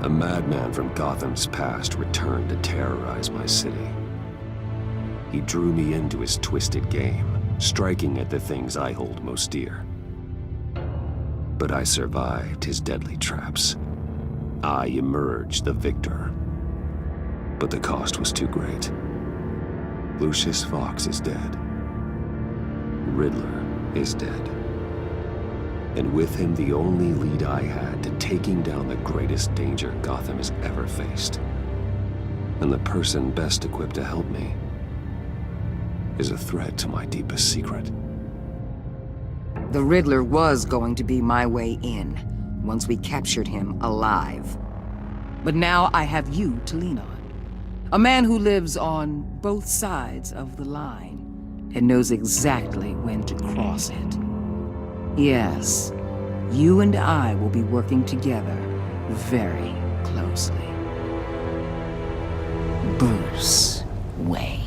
A madman from Gotham's past returned to terrorize my city. He drew me into his twisted game, striking at the things I hold most dear. But I survived his deadly traps. I emerged the victor. But the cost was too great. Lucius Fox is dead. Riddler is dead. And with him, the only lead I had to taking down the greatest danger Gotham has ever faced. And the person best equipped to help me is a threat to my deepest secret. The Riddler was going to be my way in, once we captured him alive. But now I have you to lean on. A man who lives on both sides of the line and knows exactly when to cross it. Yes, you and I will be working together very closely. Bruce Wayne.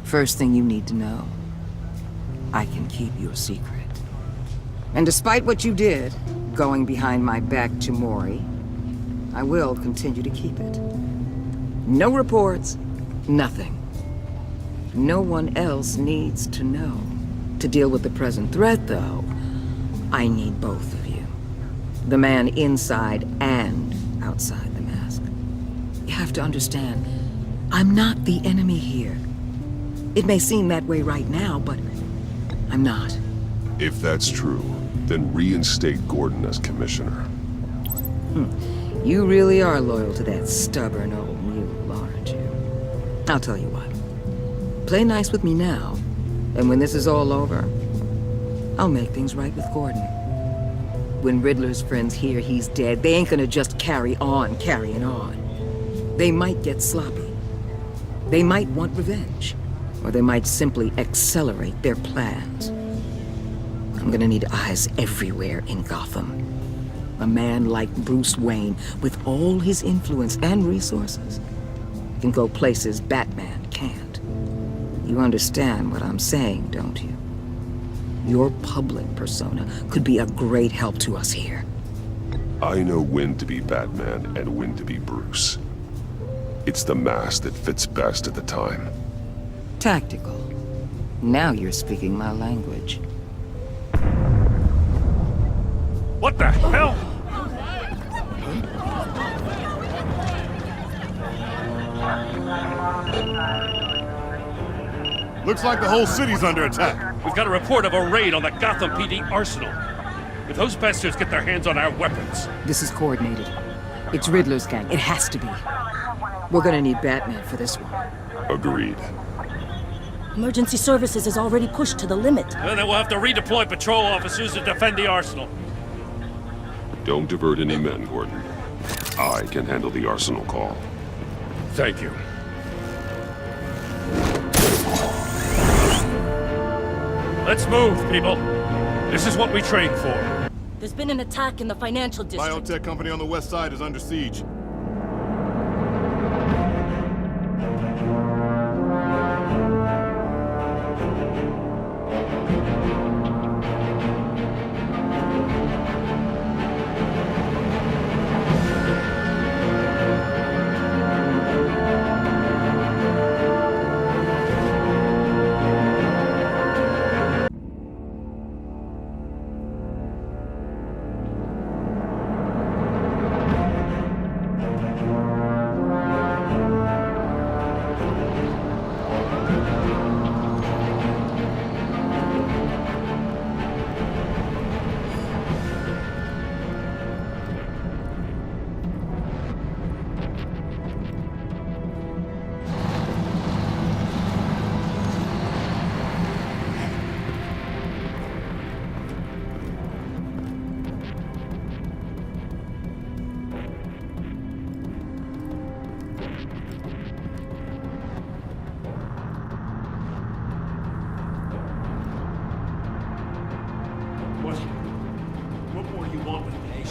First thing you need to know, I can keep your secret. And despite what you did, going behind my back to Mori, I will continue to keep it. No reports, nothing. No one else needs to know. To deal with the present threat, though, I need both of you. The man inside and outside the mask. You have to understand, I'm not the enemy here. It may seem that way right now, but I'm not. If that's true, then reinstate Gordon as commissioner. You really are loyal to that stubborn old mule, aren't you? I'll tell you what. Play nice with me now, and when this is all over, I'll make things right with Gordon. When Riddler's friends hear he's dead, they ain't gonna just carry on carrying on. They might get sloppy. They might want revenge. Or they might simply accelerate their plans. I'm gonna need eyes everywhere in Gotham. A man like Bruce Wayne, with all his influence and resources, can go places Batman can't. You understand what I'm saying, don't you? Your public persona could be a great help to us here. I know when to be Batman and when to be Bruce. It's the mask that fits best at the time. Tactical. Now you're speaking my language. What the hell? Looks like the whole city's under attack. We've got a report of a raid on the Gotham PD arsenal. If those bastards get their hands on our weapons... This is coordinated. It's Riddler's gang. It has to be. We're gonna need Batman for this one. Agreed. Emergency services is already pushed to the limit. And then we'll have to redeploy patrol officers to defend the arsenal. Don't divert any men, Gordon. I can handle the arsenal call. Thank you. Let's move, people. This is what we trained for. There's been an attack in the financial district. Biotech company on the west side is under siege.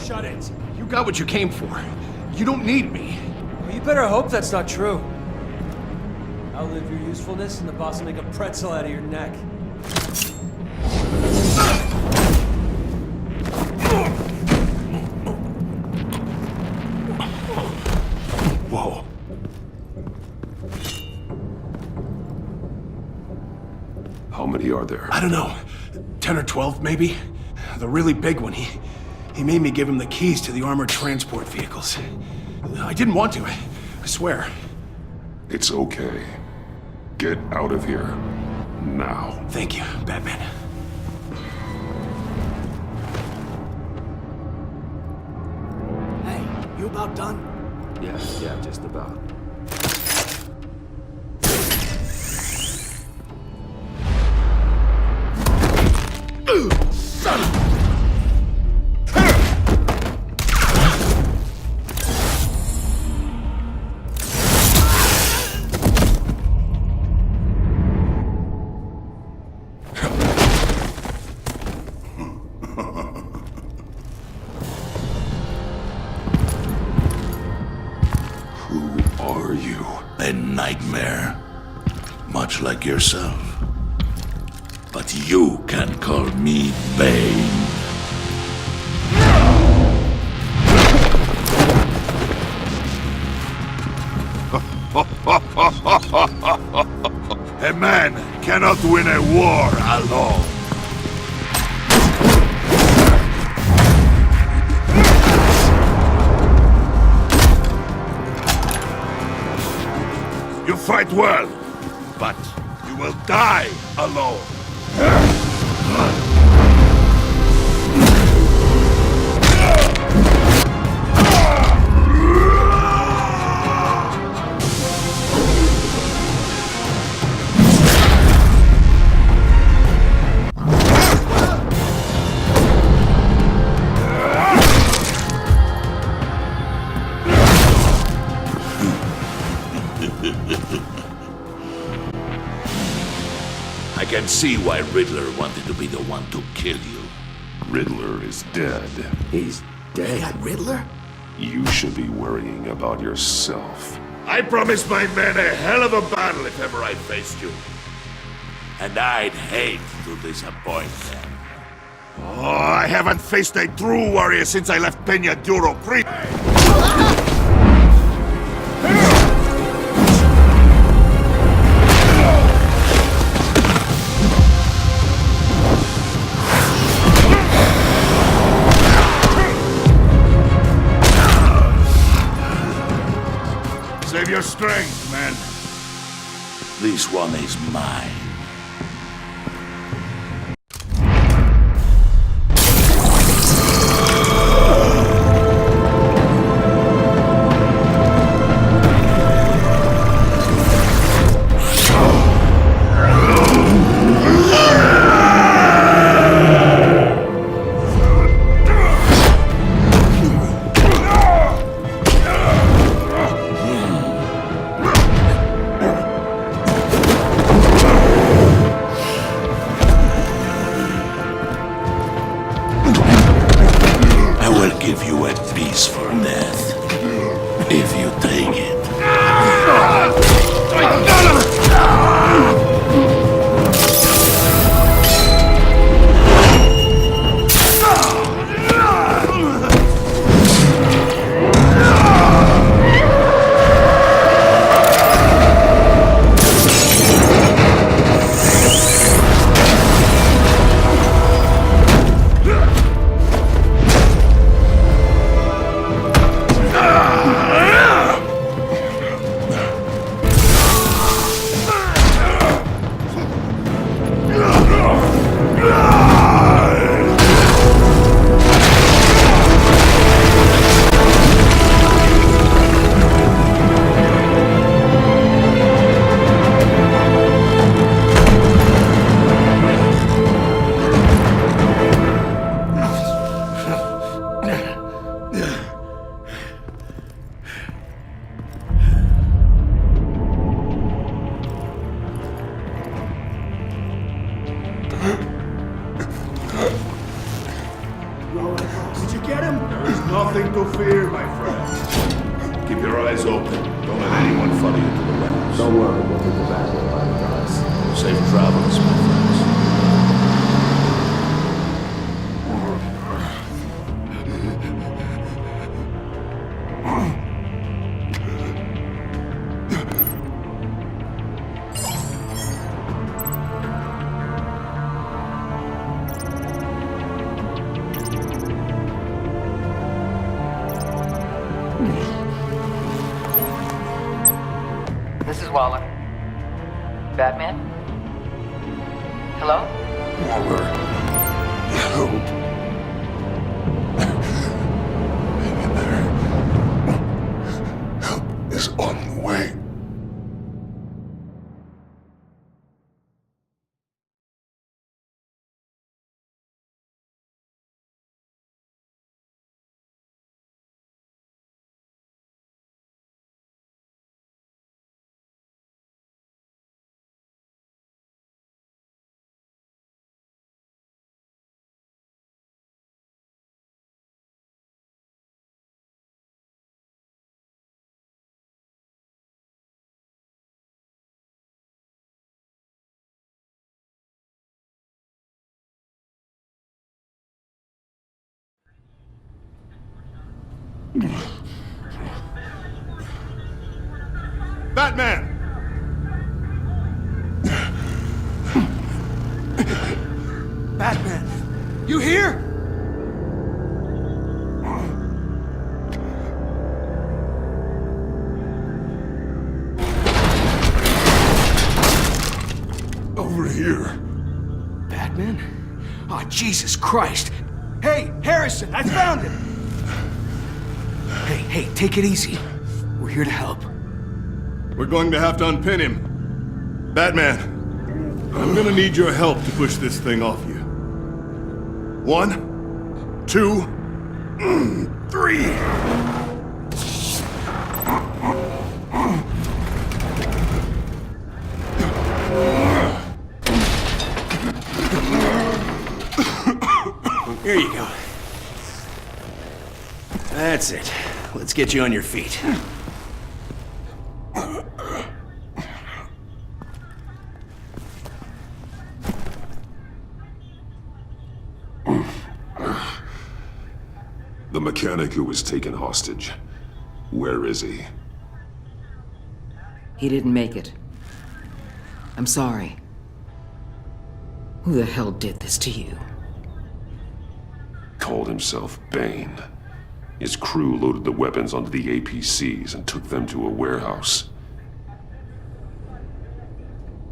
Shut it. You got what you came for. You don't need me. Well, you better hope that's not true. Outlive your usefulness and the boss will make a pretzel out of your neck. many are there? I don't know. 10 or 12, maybe? The really big one, he made me give him the keys to the armored transport vehicles. I didn't want to, I swear. It's okay. Get out of here. Now. Thank you, Batman. Hey, you about done? Yeah, just about. Son of a... Who are you? A nightmare, much like yourself. But you can call me Bane. A man cannot win a war alone. You fight well, but you will die alone. I can see why Riddler wanted to be the one to kill you. Riddler is dead. He's dead. Riddler? You should be worrying about yourself. I promised my men a hell of a battle if ever I faced you. And I'd hate to disappoint them. Oh, I haven't faced a true warrior since I left Peña Duro pre- Save your strength, man. This one is mine. Give you a peaceful death, if you take it. Did you get him? There is nothing to fear, my friend. Keep your eyes open. Don't let anyone follow you to the weapons. Don't worry, we'll take the back way by the guys. Safe travels, my friends. This is Waller. Batman? Hello? Waller. Help. Hang in there. Help is on the way. Batman! Batman! You here? Over here. Batman? Oh, Jesus Christ! Hey, Harrison, I found him! Hey, take it easy. We're here to help. We're going to have to unpin him. Batman, I'm gonna need your help to push this thing off you. 1, 2, 3. Here you go. That's it. Let's get you on your feet. The mechanic who was taken hostage. Where is he? He didn't make it. I'm sorry. Who the hell did this to you? Called himself Bane. His crew loaded the weapons onto the APCs and took them to a warehouse.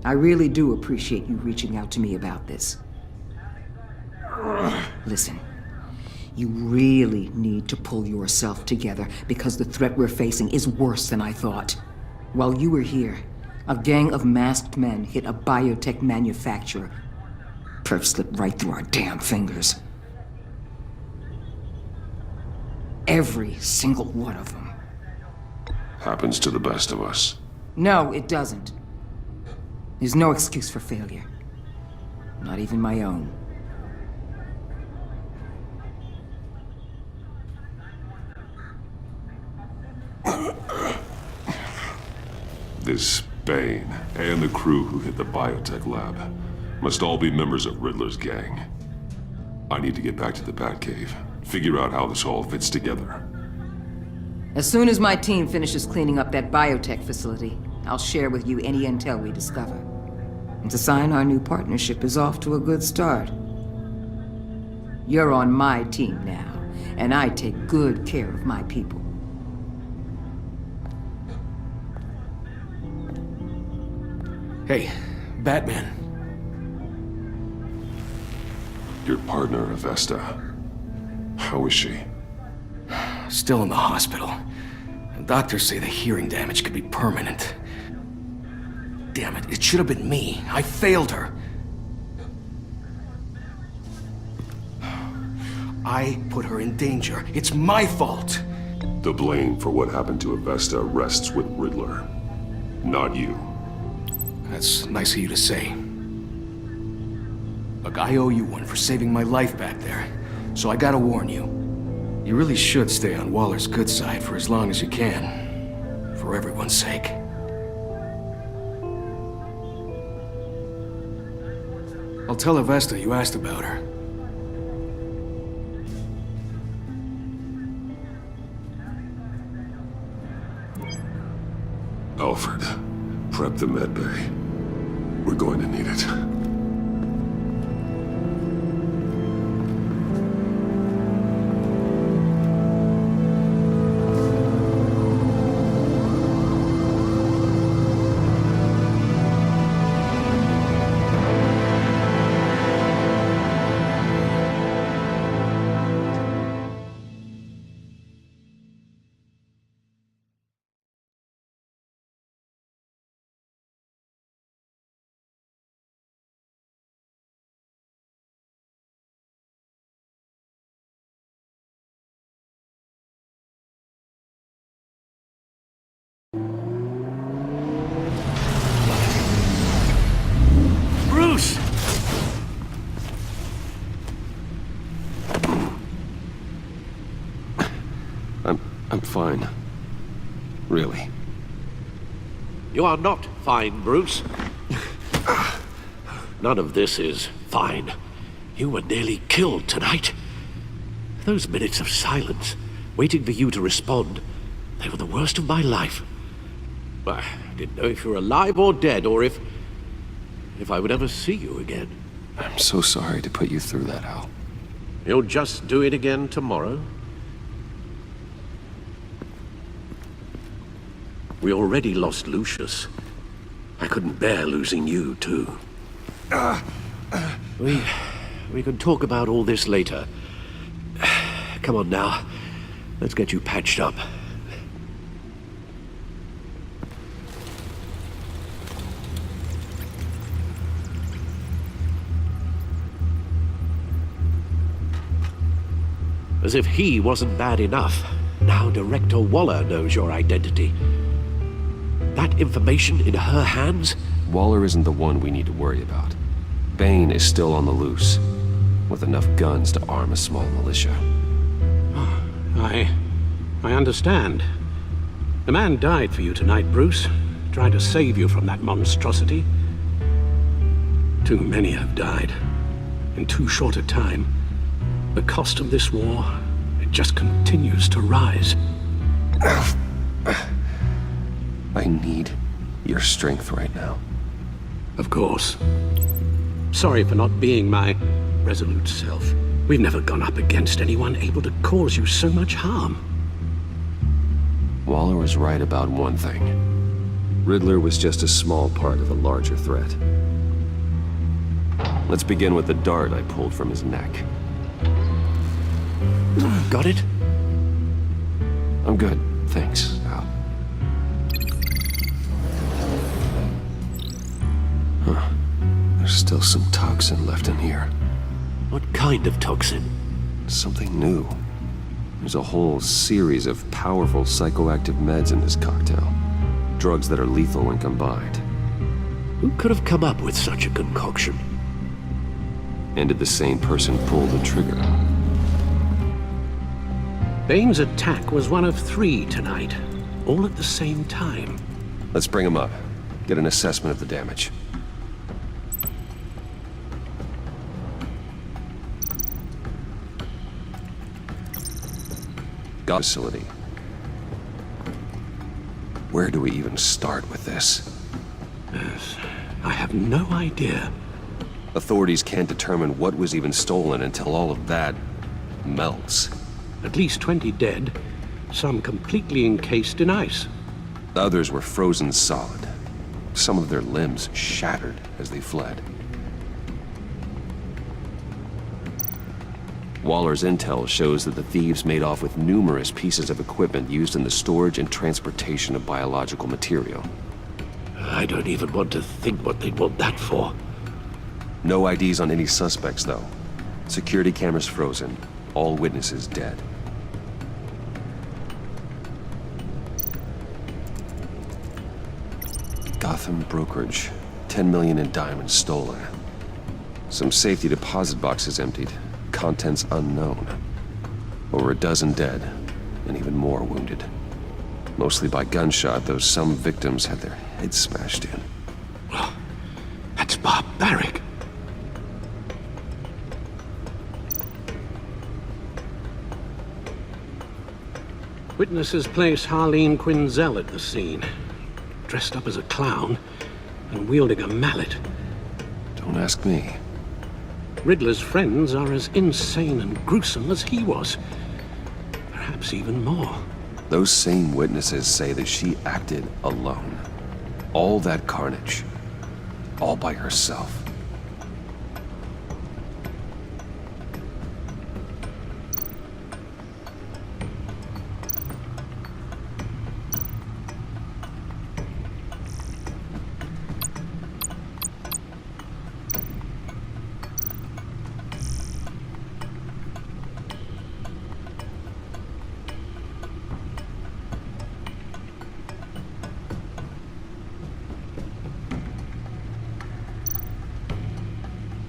I really do appreciate you reaching out to me about this. Listen, you really need to pull yourself together because the threat we're facing is worse than I thought. While you were here, a gang of masked men hit a biotech manufacturer. Perf slipped right through our damn fingers. Every single one of them. Happens to the best of us. No, it doesn't. There's no excuse for failure. Not even my own. This Bane and the crew who hit the biotech lab must all be members of Riddler's gang. I need to get back to the Batcave, figure out how this all fits together. As soon as my team finishes cleaning up that biotech facility, I'll share with you any intel we discover. And to sign our new partnership is off to a good start. You're on my team now, and I take good care of my people. Hey, Batman. Your partner, Avesta. How is she? Still in the hospital. And doctors say the hearing damage could be permanent. Damn it, it should have been me. I failed her. I put her in danger. It's my fault. The blame for what happened to Avesta rests with Riddler, not you. That's nice of you to say. Look, I owe you one for saving my life back there. So I gotta warn you. You really should stay on Waller's good side for as long as you can. For everyone's sake. I'll tell Avesta you asked about her. Alfred, prep the med bay. We're going to need it. I'm fine. Really. You are not fine, Bruce. None of this is fine. You were nearly killed tonight. Those minutes of silence, waiting for you to respond, they were the worst of my life. I didn't know if you were alive or dead, or if I would ever see you again. I'm so sorry to put you through that, Al. You'll just do it again tomorrow? We already lost Lucius. I couldn't bear losing you, too. We can talk about all this later. Come on now. Let's get you patched up. As if he wasn't bad enough, now Director Waller knows your identity. That information in her hands? Waller isn't the one we need to worry about. Bane is still on the loose, with enough guns to arm a small militia. I understand. The man died for you tonight, Bruce. Tried to save you from that monstrosity. Too many have died. In too short a time. The cost of this war, it just continues to rise. I need your strength right now. Of course. Sorry for not being my resolute self. We've never gone up against anyone able to cause you so much harm. Waller was right about one thing. Riddler was just a small part of a larger threat. Let's begin with the dart I pulled from his neck. Got it? I'm good, thanks, Al. Huh. There's still some toxin left in here. What kind of toxin? Something new. There's a whole series of powerful psychoactive meds in this cocktail. Drugs that are lethal when combined. Who could have come up with such a concoction? And did the same person pull the trigger? Bane's attack was one of 3 tonight, all at the same time. Let's bring him up. Get an assessment of the damage. Facility. Where do we even start with this? Yes, I have no idea. Authorities can't determine what was even stolen until all of that melts. At least 20 dead, some completely encased in ice. Others were frozen solid. Some of their limbs shattered as they fled. Waller's intel shows that the thieves made off with numerous pieces of equipment used in the storage and transportation of biological material. I don't even want to think what they'd want that for. No IDs on any suspects, though. Security cameras frozen. All witnesses dead. Gotham brokerage. 10 million in diamonds stolen. Some safety deposit boxes emptied. Contents unknown. Over a dozen dead, and even more wounded. Mostly by gunshot, though some victims had their heads smashed in. That's barbaric. Witnesses place Harleen Quinzel at the scene, dressed up as a clown and wielding a mallet. Don't ask me. Riddler's friends are as insane and gruesome as he was. Perhaps even more. Those same witnesses say that she acted alone. All that carnage. All by herself.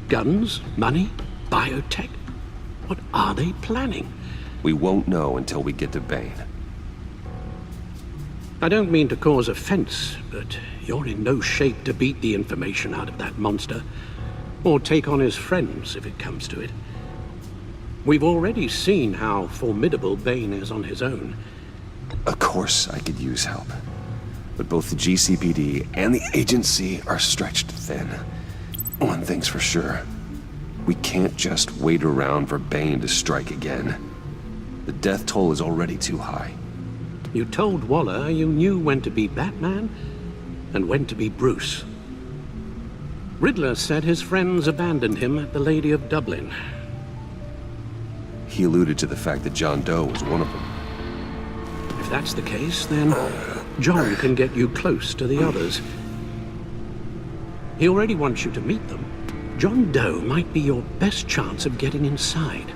Guns? Money? Biotech? What are they planning? We won't know until we get to Bane. I don't mean to cause offense, but you're in no shape to beat the information out of that monster, or take on his friends if it comes to it. We've already seen how formidable Bane is on his own. Of course I could use help. But both the GCPD and the agency are stretched thin. One thing's for sure. We can't just wait around for Bane to strike again. The death toll is already too high. You told Waller you knew when to be Batman and when to be Bruce. Riddler said his friends abandoned him at the Lady of Dublin. He alluded to the fact that John Doe was one of them. If that's the case, then John can get you close to the others. He already wants you to meet them. John Doe might be your best chance of getting inside,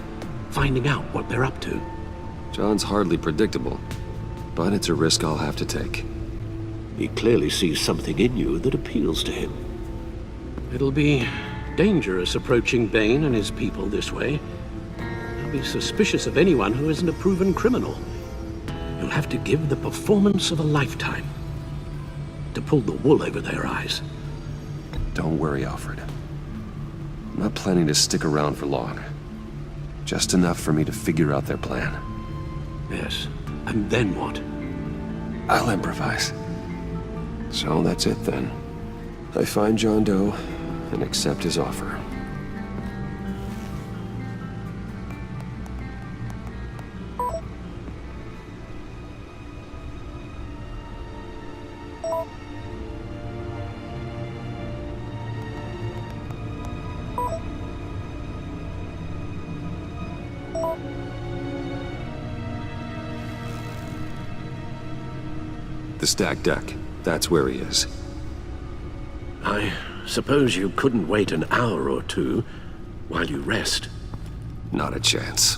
finding out what they're up to. John's hardly predictable, but it's a risk I'll have to take. He clearly sees something in you that appeals to him. It'll be dangerous approaching Bane and his people this way. They'll be suspicious of anyone who isn't a proven criminal. You'll have to give the performance of a lifetime to pull the wool over their eyes. Don't worry, Alfred. I'm not planning to stick around for long. Just enough for me to figure out their plan. Yes, and then what? I'll improvise. So that's it then. I find John Doe and accept his offer. The stacked deck. That's where he is. I suppose you couldn't wait an hour or two while you rest. Not a chance.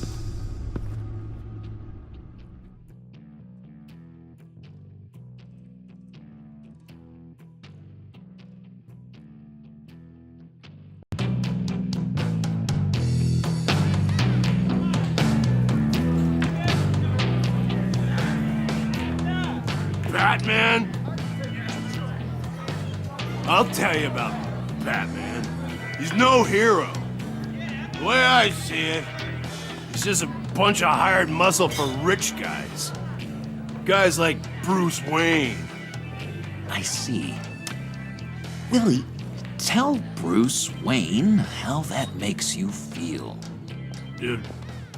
Batman? I'll tell you about Batman. He's no hero. The way I see it, he's just a bunch of hired muscle for rich guys. Guys like Bruce Wayne. I see. Willie, tell Bruce Wayne how that makes you feel.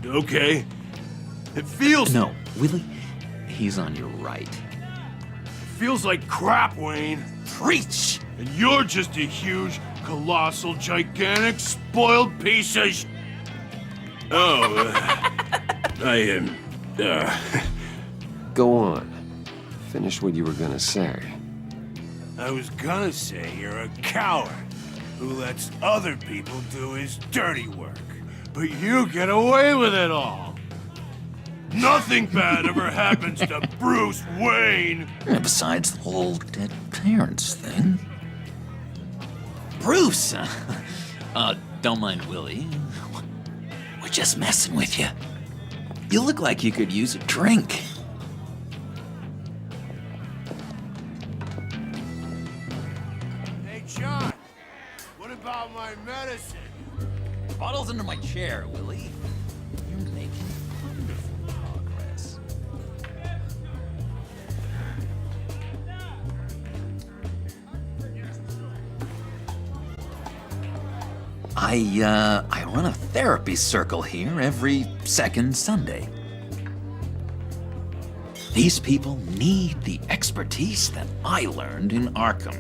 Okay. It feels... No, Willie, he's on your right. It feels like crap, Wayne. Preach! And you're just a huge, colossal, gigantic, spoiled piece of sh... Oh, I am... Go on. Finish what you were gonna say. I was gonna say you're a coward who lets other people do his dirty work. But you get away with it all. Nothing bad ever happens to Bruce Wayne. Besides the whole dead parents thing. Bruce! Don't mind Willie. We're just messing with you. You look like you could use a drink. Hey, John. What about my medicine? Bottle's under my chair, Willie. You're making wonderful progress. I run a therapy circle here every second Sunday. These people need the expertise that I learned in Arkham.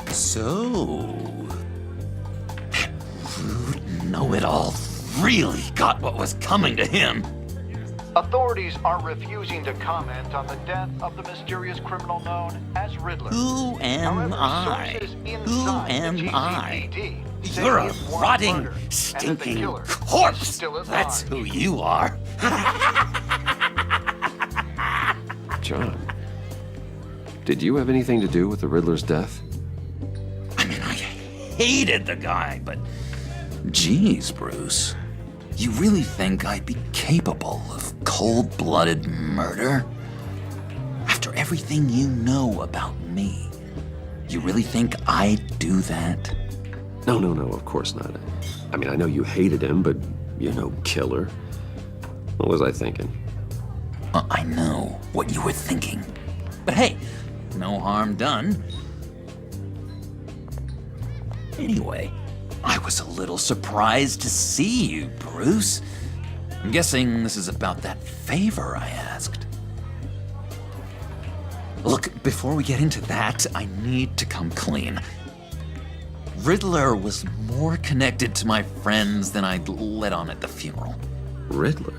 So, that rude know-it-all really got what was coming to him. Authorities are refusing to comment on the death of the mysterious criminal known as Riddler. Who am I? Who am I? say You're a he was rotting, murdered, and that the stinking killer is corpse! still at That's large. who you are. John, did you have anything to do with the Riddler's death? I mean, I hated the guy, but Jeez, Bruce. You really think I'd be capable of cold-blooded murder? After everything you know about me, you really think I'd do that? No, of course not. I mean, I know you hated him, but you're no killer. What was I thinking? I know what you were thinking. But hey, no harm done. Anyway, I was a little surprised to see you, Bruce. I'm guessing this is about that favor I asked. Look, before we get into that, I need to come clean. Riddler was more connected to my friends than I'd let on at the funeral. Riddler?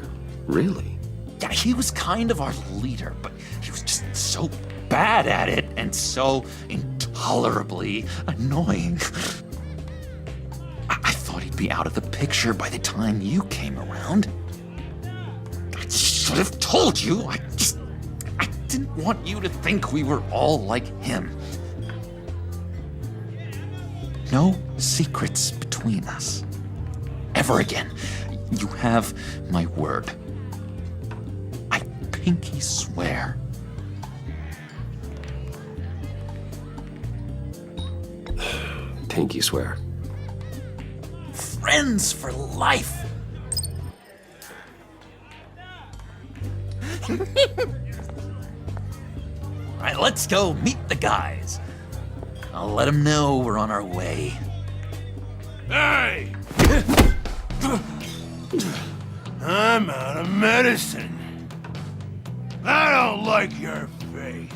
Really? Yeah, he was kind of our leader, but he was just so bad at it and so intolerably annoying. I thought he'd be out of the picture by the time you came around. I should have told you. I didn't want you to think we were all like him. No secrets between us. Ever again. You have my word. I pinky swear. Pinky swear. Friends for life. All right, let's go meet the guys. I'll let them know we're on our way. Hey! I'm out of medicine. I don't like your face.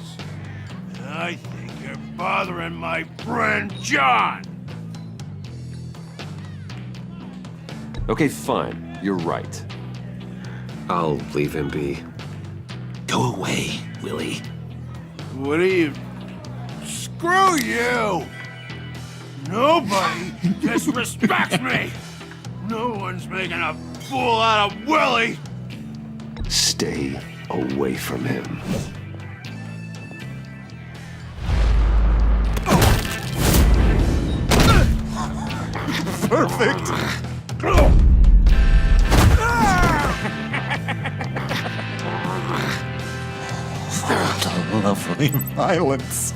I think you're bothering my friend John. Okay, fine. You're right. I'll leave him be. Go away, Willie. What are you... Screw you! Nobody disrespects me! No one's making a fool out of Willie! Stay away from him. Perfect! Lovely violence.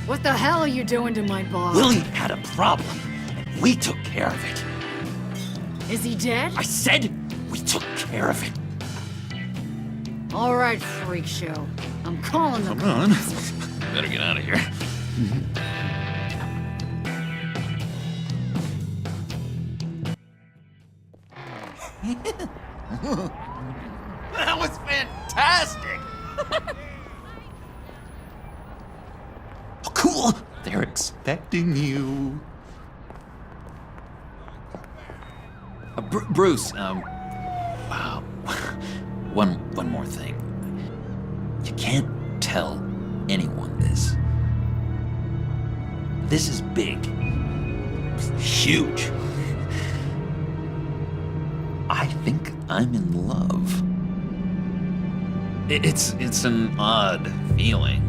What the hell are you doing to my boss? Willie had a problem, and we took care of it. Is he dead? I said we took care of it. All right, freak show. I'm calling the Come on. Better get out of here. That was fantastic! Oh, cool! They're expecting you. Bruce, wow. One more thing. You can't tell anyone this. This is big. Huge. I think I'm in love. It's an odd feeling.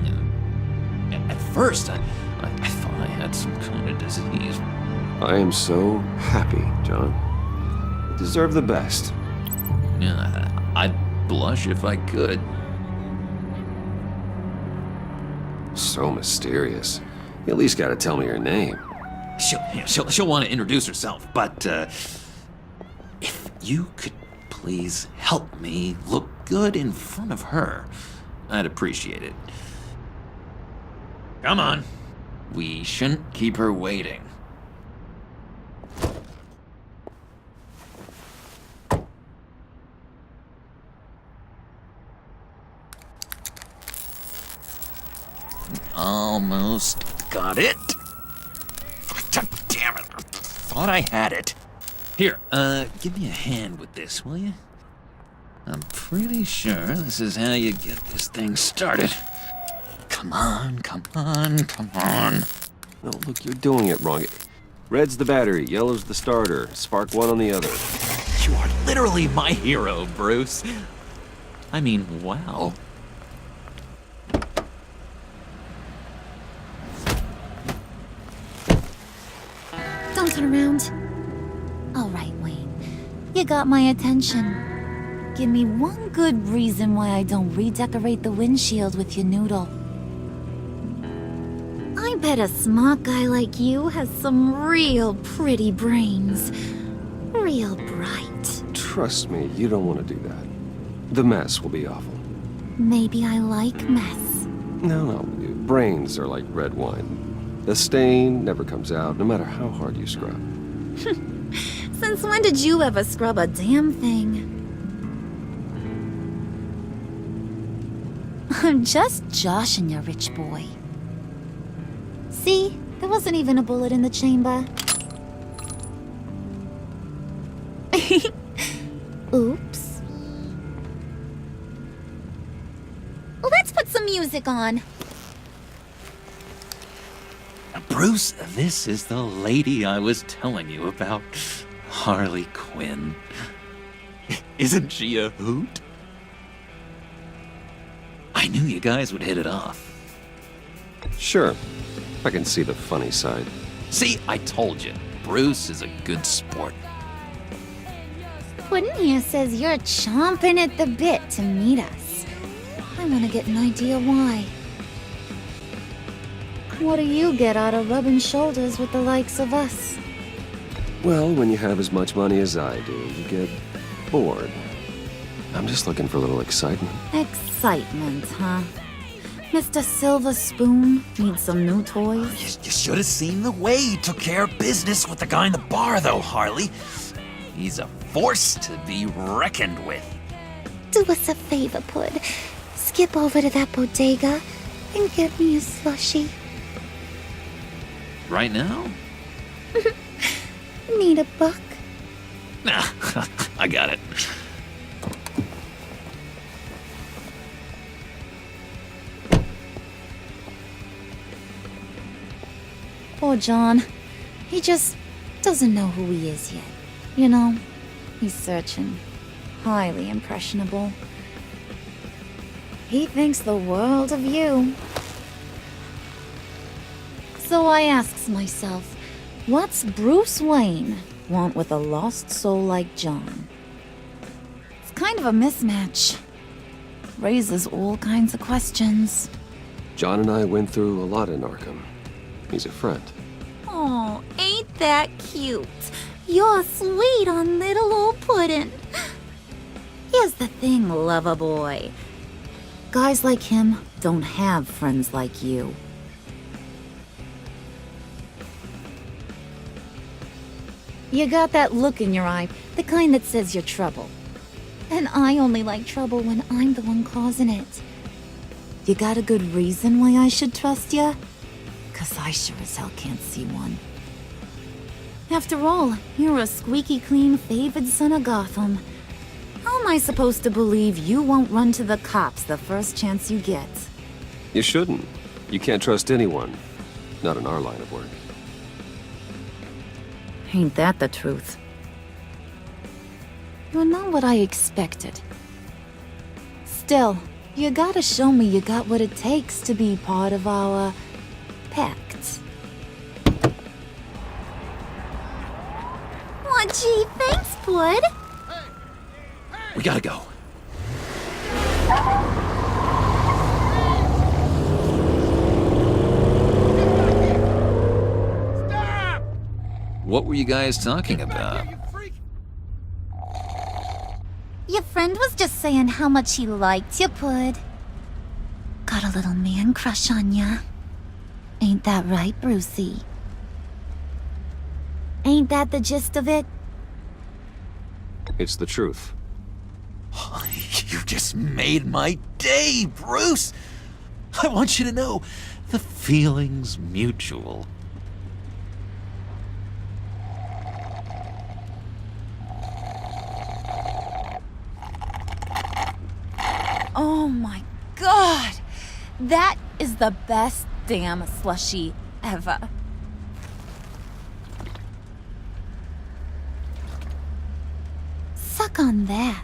At first, I thought I had some kind of disease. I am so happy, John. You deserve the best. Yeah, I'd blush if I could. So mysterious. You at least gotta tell me your name. She'll want to introduce herself, but if you could please help me look good in front of her, I'd appreciate it. Come on. We shouldn't keep her waiting. Almost got it. God damn it. I thought I had it. Here, give me a hand with this, will you? I'm pretty sure this is how you get this thing started. Come on, come on, come on. Oh, look, you're doing it wrong. Red's the battery, yellow's the starter. Spark one on the other. You are literally my hero, Bruce. I mean, wow. messing around? All right, Wayne. You got my attention. Give me one good reason why I don't redecorate the windshield with your noodle. I bet a smart guy like you has some real pretty brains. Real bright. Trust me, you don't want to do that. The mess will be awful. Maybe I like mess. No, brains are like red wine. The stain never comes out, no matter how hard you scrub. Since when did you ever scrub a damn thing? I'm just joshing you, rich boy. See? There wasn't even a bullet in the chamber. Oops. Let's put some music on. Bruce, this is the lady I was telling you about. Harley Quinn. Isn't she a hoot? I knew you guys would hit it off. Sure. I can see the funny side. See, I told you. Bruce is a good sport. Puddin' here says you're chomping at the bit to meet us. I want to get an idea why. What do you get out of rubbing shoulders with the likes of us? Well, when you have as much money as I do, you get bored. I'm just looking for a little excitement. Excitement, huh? Mr. Silver Spoon needs some new toys? You should have seen the way he took care of business with the guy in the bar, though, Harley. He's a force to be reckoned with. Do us a favor, Pud. Skip over to that bodega and get me a slushie. Right now? Need a buck? Nah, I got it. Poor John. He just doesn't know who he is yet. You know, he's searching. Highly impressionable. He thinks the world of you. So I asks myself, what's Bruce Wayne want with a lost soul like John? It's kind of a mismatch. Raises all kinds of questions. John and I went through a lot in Arkham. He's a friend. Oh, ain't that cute? You're sweet on little old Puddin'. Here's the thing, lover boy. Guys like him don't have friends like you. You got that look in your eye, the kind that says you're trouble. And I only like trouble when I'm the one causing it. You got a good reason why I should trust you? 'Cause I sure as hell can't see one. After all, you're a squeaky clean favored son of Gotham. How am I supposed to believe you won't run to the cops the first chance you get? You shouldn't. You can't trust anyone. Not in our line of work. Ain't that the truth? You're not what I expected. Still, you gotta show me you got what it takes to be part of our PACT. Aw, gee, thanks, Bud. We gotta go. Stop! What were you guys talking about? Your friend was just saying how much he liked you, Pud. Got a little man crush on ya. Ain't that right, Brucey? Ain't that the gist of it? It's the truth. You just made my day, Bruce! I want you to know, the feeling's mutual. Oh my god! That is the best damn slushie ever. Suck on that.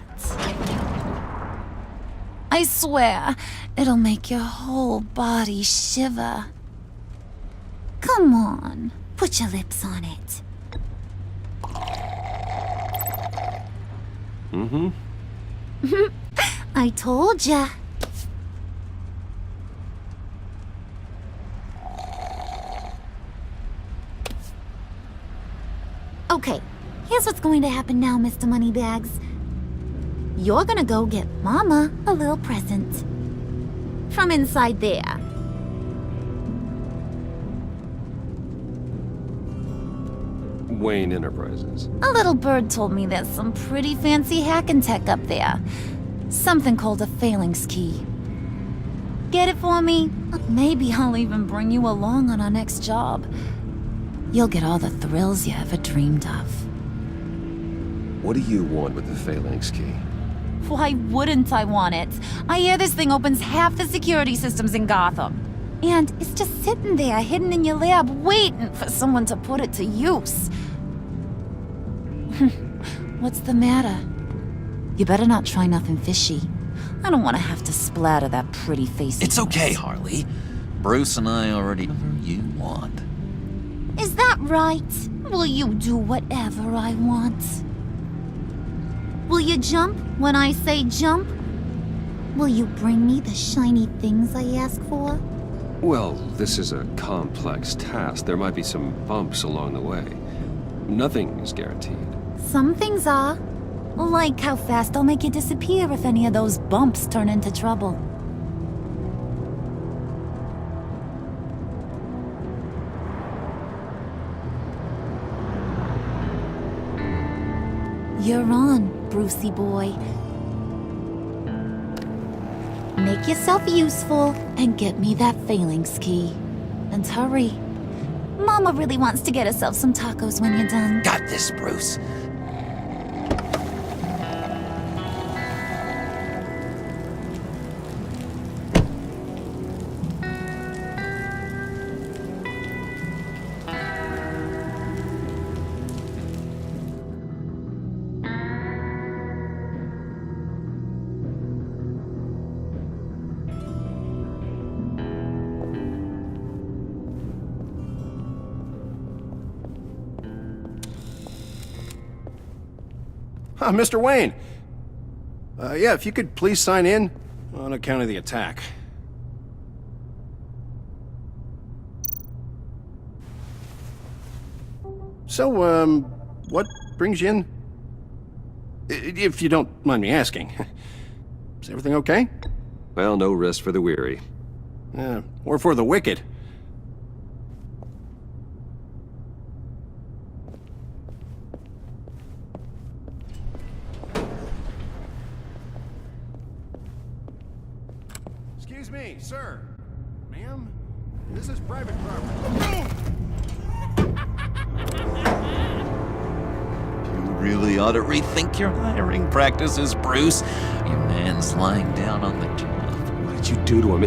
I swear, it'll make your whole body shiver. Come on, put your lips on it. Mm-hmm. I told ya. Okay, here's what's going to happen now, Mr. Moneybags. You're gonna go get Mama a little present. From inside there. Wayne Enterprises. A little bird told me there's some pretty fancy hacking tech up there. Something called a phalanx key. Get it for me? Maybe I'll even bring you along on our next job. You'll get all the thrills you ever dreamed of. What do you want with the phalanx key? Why wouldn't I want it? I hear this thing opens half the security systems in Gotham. And it's just sitting there, hidden in your lab, waiting for someone to put it to use. What's the matter? You better not try nothing fishy. I don't want to have to splatter that pretty face. It's okay, Harley. Bruce and I already know who you want. Is that right? Will you do whatever I want? Will you jump when I say jump? Will you bring me the shiny things I ask for? Well, this is a complex task. There might be some bumps along the way. Nothing is guaranteed. Some things are. Like how fast I'll make you disappear if any of those bumps turn into trouble. You're on, Brucey boy. Make yourself useful and get me that phalanx key. And hurry. Mama really wants to get herself some tacos when you're done. Got this, Bruce. Mr. Wayne. Yeah, if you could please sign in on account of the attack. So, what brings you in? If you don't mind me asking. Is everything okay? Well, no rest for the weary. Or for the wicked. Excuse me, sir. Ma'am, this is private property. You really ought to rethink your hiring practices, Bruce. Your man's lying down on the job. What did you do to him?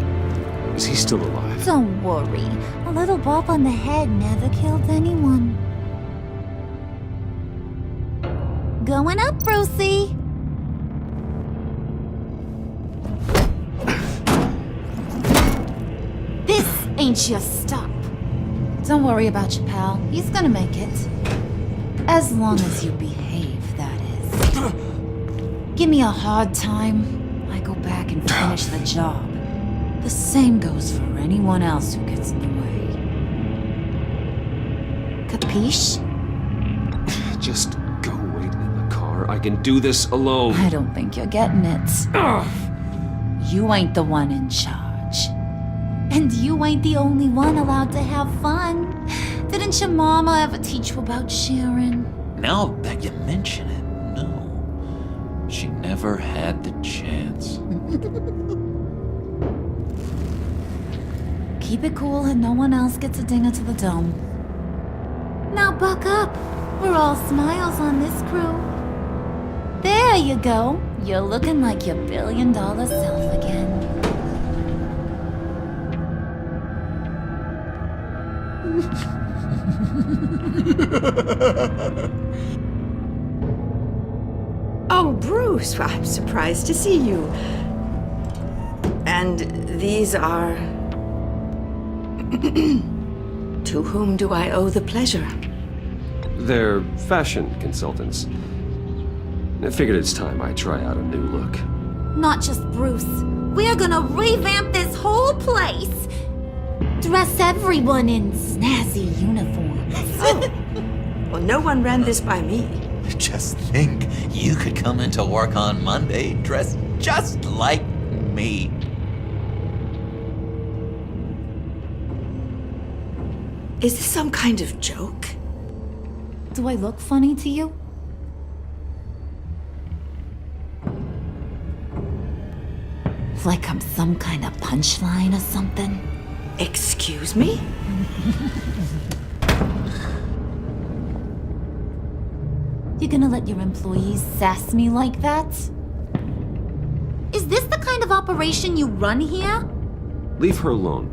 Is he still alive? Don't worry. A little bump on the head never killed anyone. Going up, Brucey. This ain't your stop. Don't worry about your pal. He's gonna make it. As long as you behave, that is. Give me a hard time, I go back and finish the job. The same goes for anyone else who gets in the way. Capiche? Just go wait in the car. I can do this alone. I don't think you're getting it. You ain't the one in charge. And you ain't the only one allowed to have fun. Didn't your mama ever teach you about sharing? Now that you mention it, no. She never had the chance. Keep it cool and no one else gets a dinger to the dome. Now buck up. We're all smiles on this crew. There you go. You're looking like your billion-dollar self again. Oh, Bruce, well, I'm surprised to see you. And these are... To whom do I owe the pleasure? They're fashion consultants. I figured it's time I try out a new look. Not just Bruce. We're gonna revamp this whole place. Dress everyone in snazzy uniforms. Oh. Well, no one ran this by me. Just think, you could come into work on Monday dressed just like me. Is this some kind of joke? Do I look funny to you? Like I'm some kind of punchline or something? Excuse me? You gonna let your employees sass me like that? Is this the kind of operation you run here? Leave her alone.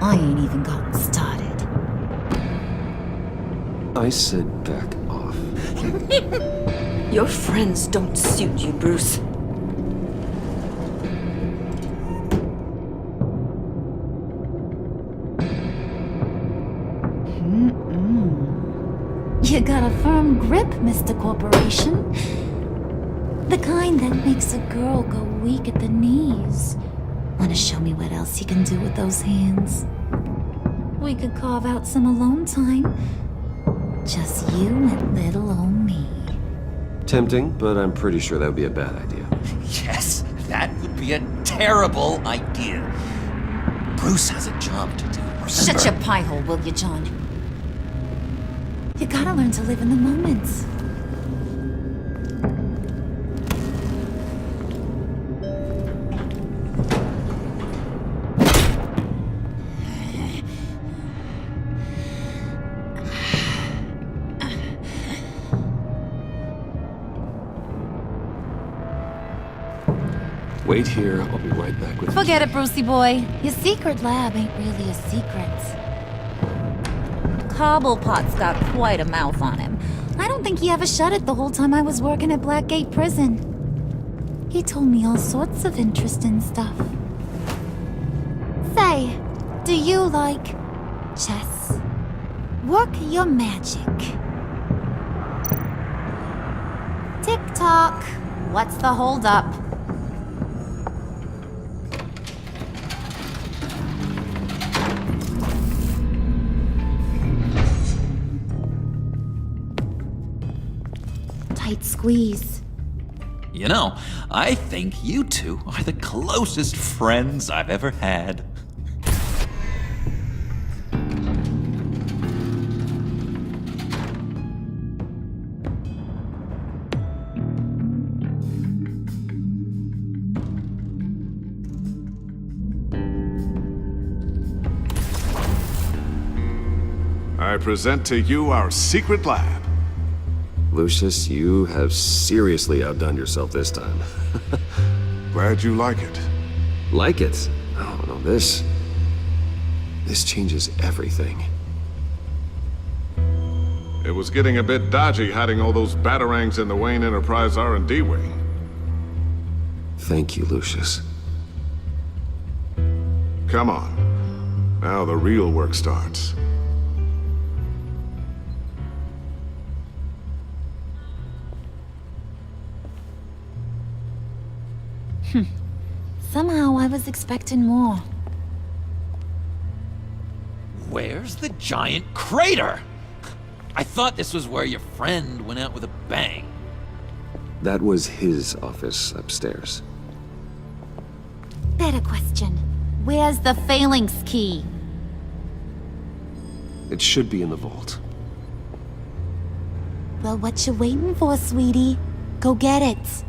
I ain't even gotten started. I said back off. Your friends don't suit you, Bruce. You got a firm grip, Mr. Corporation. The kind that makes a girl go weak at the knees. Wanna show me what else you can do with those hands? We could carve out some alone time. Just you and little old me. Tempting, but I'm pretty sure that would be a bad idea. Yes, that would be a terrible idea. Bruce has a job to do. Remember? Shut your pie hole, will you, John? You gotta learn to live in the moment. Wait here, I'll be right back with you. Forget it, Brucey boy. Your secret lab ain't really a secret. Cobblepot's got quite a mouth on him. I don't think he ever shut it the whole time I was working at Blackgate Prison. He told me all sorts of interesting stuff. Say, do you like chess? Work your magic. Tick-tock. What's the holdup? Tight squeeze. You know, I think you two are the closest friends I've ever had. I present to you our secret lab. Lucius, you have seriously outdone yourself this time. Glad you like it. Like it? Oh, no, this changes everything. It was getting a bit dodgy hiding all those batarangs in the Wayne Enterprise R&D wing. Thank you, Lucius. Come on. Now the real work starts. Somehow I was expecting more. Where's the giant crater? I thought this was where your friend went out with a bang. That was his office upstairs. Better question. Where's the phalanx key? It should be in the vault. Well, what you waiting for, sweetie? Go get it.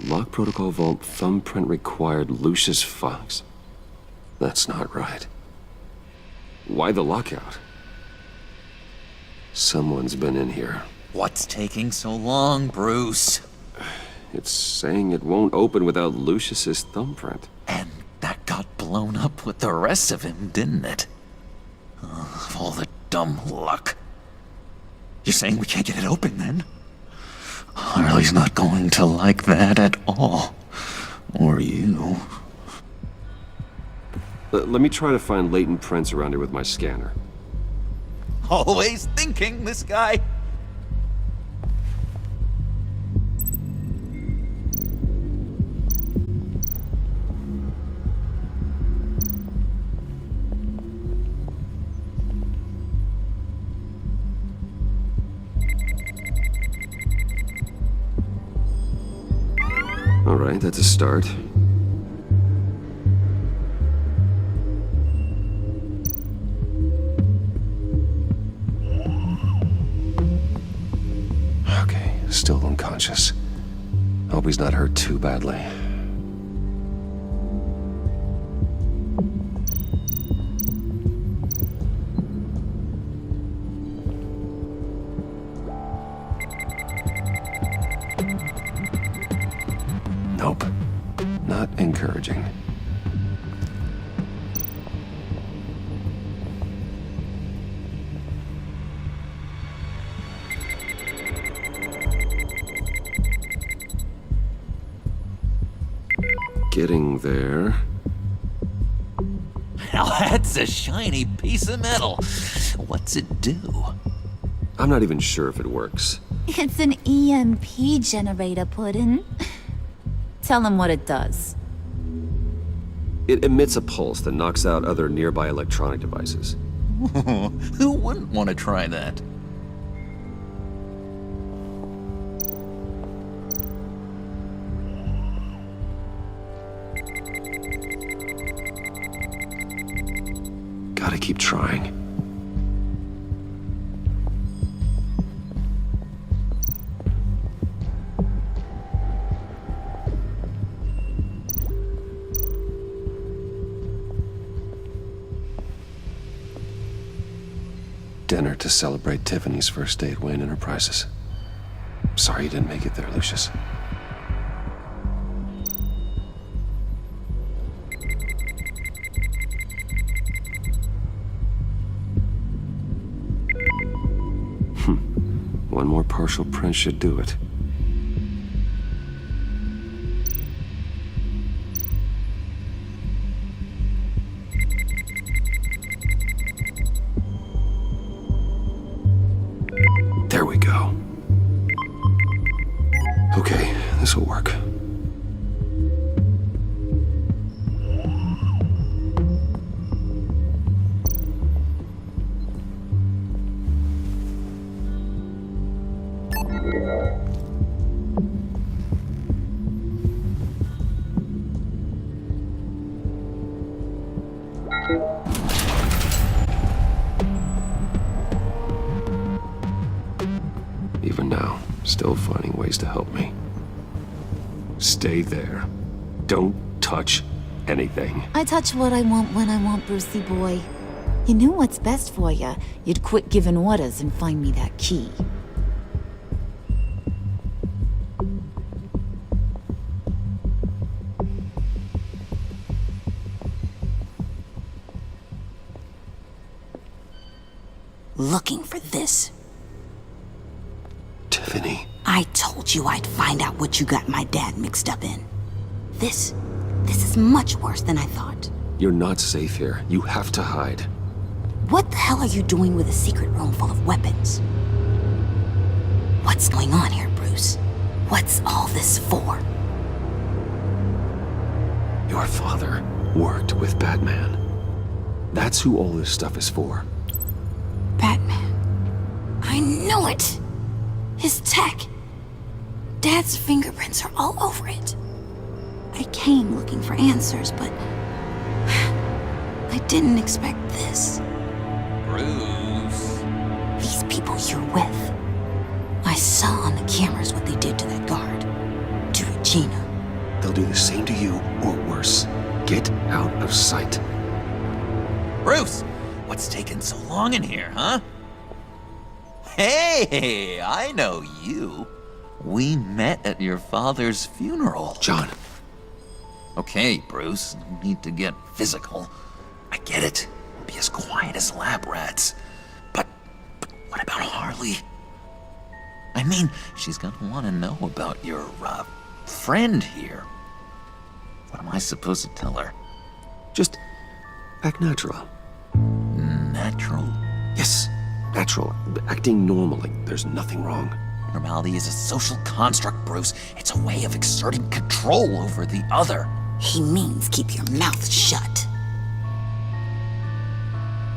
Lock protocol vault thumbprint required Lucius Fox. That's not right. Why the lockout? Someone's been in here. What's taking so long, Bruce? It's saying it won't open without Lucius's thumbprint. And that got blocked. blown up with the rest of him, didn't it? All the dumb luck. You're saying we can't get it open, then? Harley's not going to like that at all. Or you. Let me try to find latent prints around here with my scanner. Always thinking, this guy. All right, that's a start. Okay, still unconscious. Hope he's not hurt too badly. Nope. Not encouraging. Getting there. Now that's a shiny piece of metal. What's it do? I'm not even sure if it works. It's an EMP generator, Puddin'. Tell him what it does. It emits a pulse that knocks out other nearby electronic devices. Who wouldn't want to try that? Gotta keep trying. Dinner to celebrate Tiffany's first day at Wayne Enterprises. Sorry you didn't make it there, Lucius. One more partial print should do it. There we go. Okay, this will work. Even now, still finding ways to help me. Stay there. Don't touch anything. I touch what I want when I want, Brucey boy. You knew what's best for you. You'd quit giving orders and find me that key. Looking for this. Tiffany. I told you I'd find out what you got my dad mixed up in. This is much worse than I thought. You're not safe here. You have to hide. What the hell are you doing with a secret room full of weapons? What's going on here, Bruce? What's all this for? Your father worked with Batman. That's who all this stuff is for. Batman. I knew it! His tech. Dad's fingerprints are all over it. I came looking for answers, but I didn't expect this. Bruce. These people you're with. I saw on the cameras what they did to that guard. To Regina. They'll do the same to you, or worse. Get out of sight. Bruce, what's taking so long in here, huh? Hey, I know you. We met at your father's funeral. John. Okay, Bruce, no need to get physical. I get it. We'll be as quiet as lab rats. But what about Harley? I mean, she's gonna want to know about your, friend here. What am I supposed to tell her? Just act natural. Natural? Yes, natural. Acting normally. There's nothing wrong. Normality is a social construct, Bruce. It's a way of exerting control over the other. He means keep your mouth shut.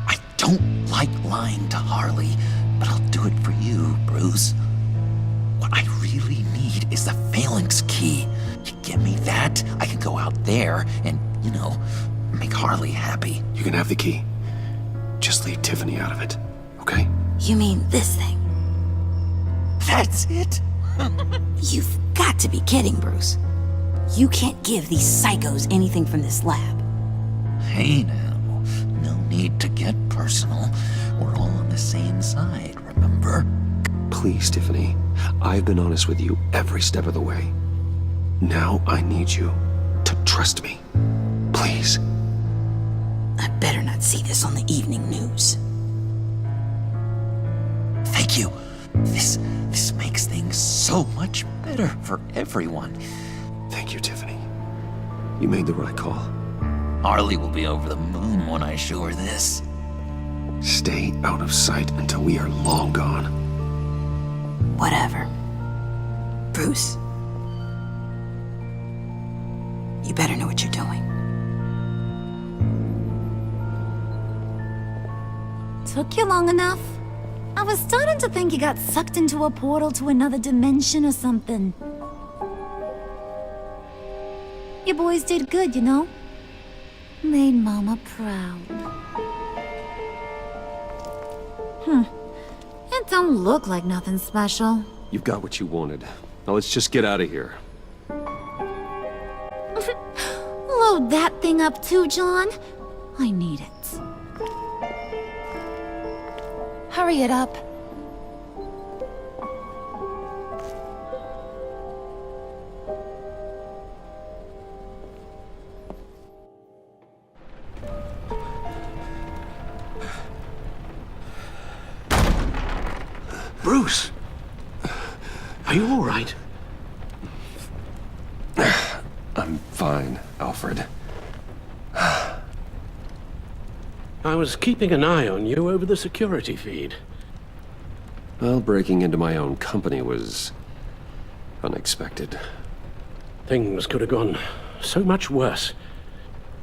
I don't like lying to Harley, but I'll do it for you, Bruce. What I really need is the phalanx key. You give me that, I can go out there and, make Harley happy. You can have the key. Just leave Tiffany out of it, okay? You mean this thing? That's it? You've got to be kidding, Bruce. You can't give these psychos anything from this lab. Hey now, no need to get personal. We're all on the same side, remember? Please, Tiffany. I've been honest with you every step of the way. Now I need you to trust me. Please. I better not see this on the evening news. Thank you. This makes things so much better for everyone. Thank you, Tiffany. You made the right call. Harley will be over the moon when I show her this. Stay out of sight until we are long gone. Whatever. Bruce. You better know what you're doing. Took you long enough? I was starting to think you got sucked into a portal to another dimension or something. You boys did good, you know? Made Mama proud. It don't look like nothing special. You've got what you wanted. Now let's just get out of here. Load that thing up too, John. I need it. Hurry it up. Bruce! Are you all right? I'm fine, Alfred. I was keeping an eye on you over the security feed. Well, breaking into my own company was unexpected. Things could have gone so much worse.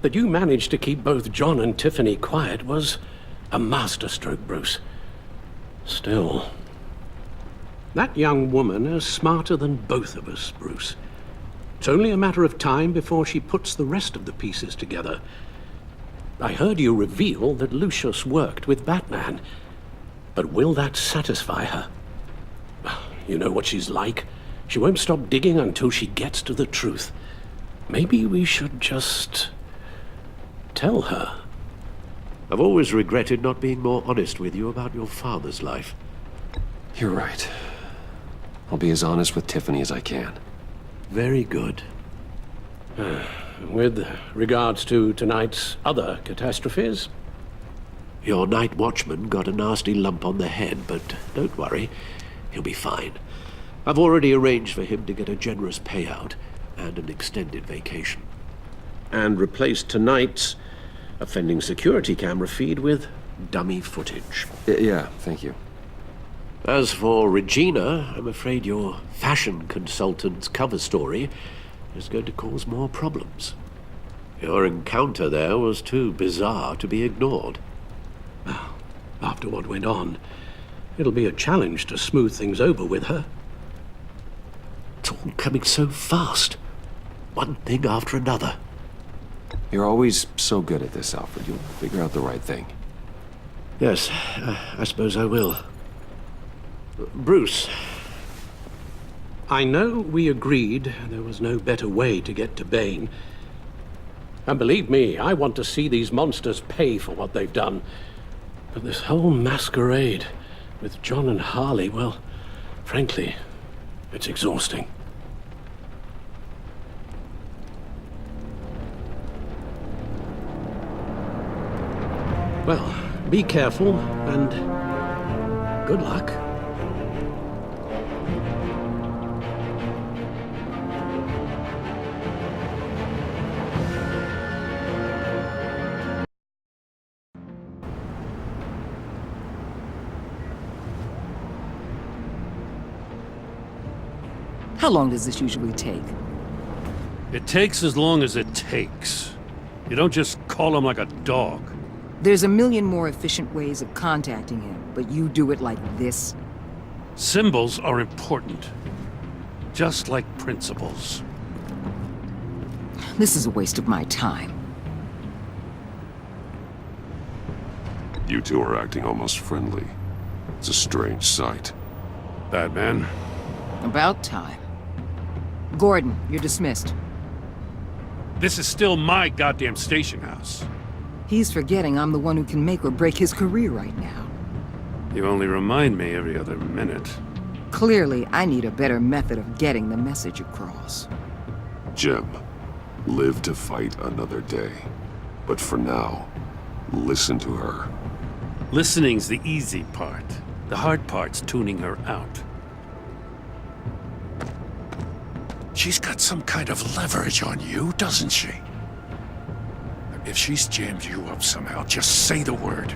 That you managed to keep both John and Tiffany quiet was a masterstroke, Bruce. Still, that young woman is smarter than both of us, Bruce. It's only a matter of time before she puts the rest of the pieces together. I heard you reveal that Lucius worked with Batman. But will that satisfy her? You know what she's like. She won't stop digging until she gets to the truth. Maybe we should just tell her. I've always regretted not being more honest with you about your father's life. You're right. I'll be as honest with Tiffany as I can. Very good. With regards to tonight's other catastrophes? Your night watchman got a nasty lump on the head, but don't worry. He'll be fine. I've already arranged for him to get a generous payout and an extended vacation. And replaced tonight's offending security camera feed with dummy footage. Yeah, thank you. As for Regina, I'm afraid your fashion consultant's cover story is going to cause more problems. Your encounter there was too bizarre to be ignored. Well, after what went on, it'll be a challenge to smooth things over with her. It's all coming so fast. One thing after another. You're always so good at this, Alfred. You'll figure out the right thing. Yes, I suppose I will. Bruce, I know we agreed there was no better way to get to Bane. And believe me, I want to see these monsters pay for what they've done. But this whole masquerade with John and Harley, well, frankly, it's exhausting. Well, be careful, and good luck. How long does this usually take? It takes as long as it takes. You don't just call him like a dog. There's a million more efficient ways of contacting him, but you do it like this? Symbols are important. Just like principles. This is a waste of my time. You two are acting almost friendly. It's a strange sight. Batman. About time. Gordon, you're dismissed. This is still my goddamn station house. He's forgetting I'm the one who can make or break his career right now. You only remind me every other minute. Clearly, I need a better method of getting the message across. Jim, live to fight another day. But for now, listen to her. Listening's the easy part. The hard part's tuning her out. She's got some kind of leverage on you, doesn't she? If she's jammed you up somehow, just say the word.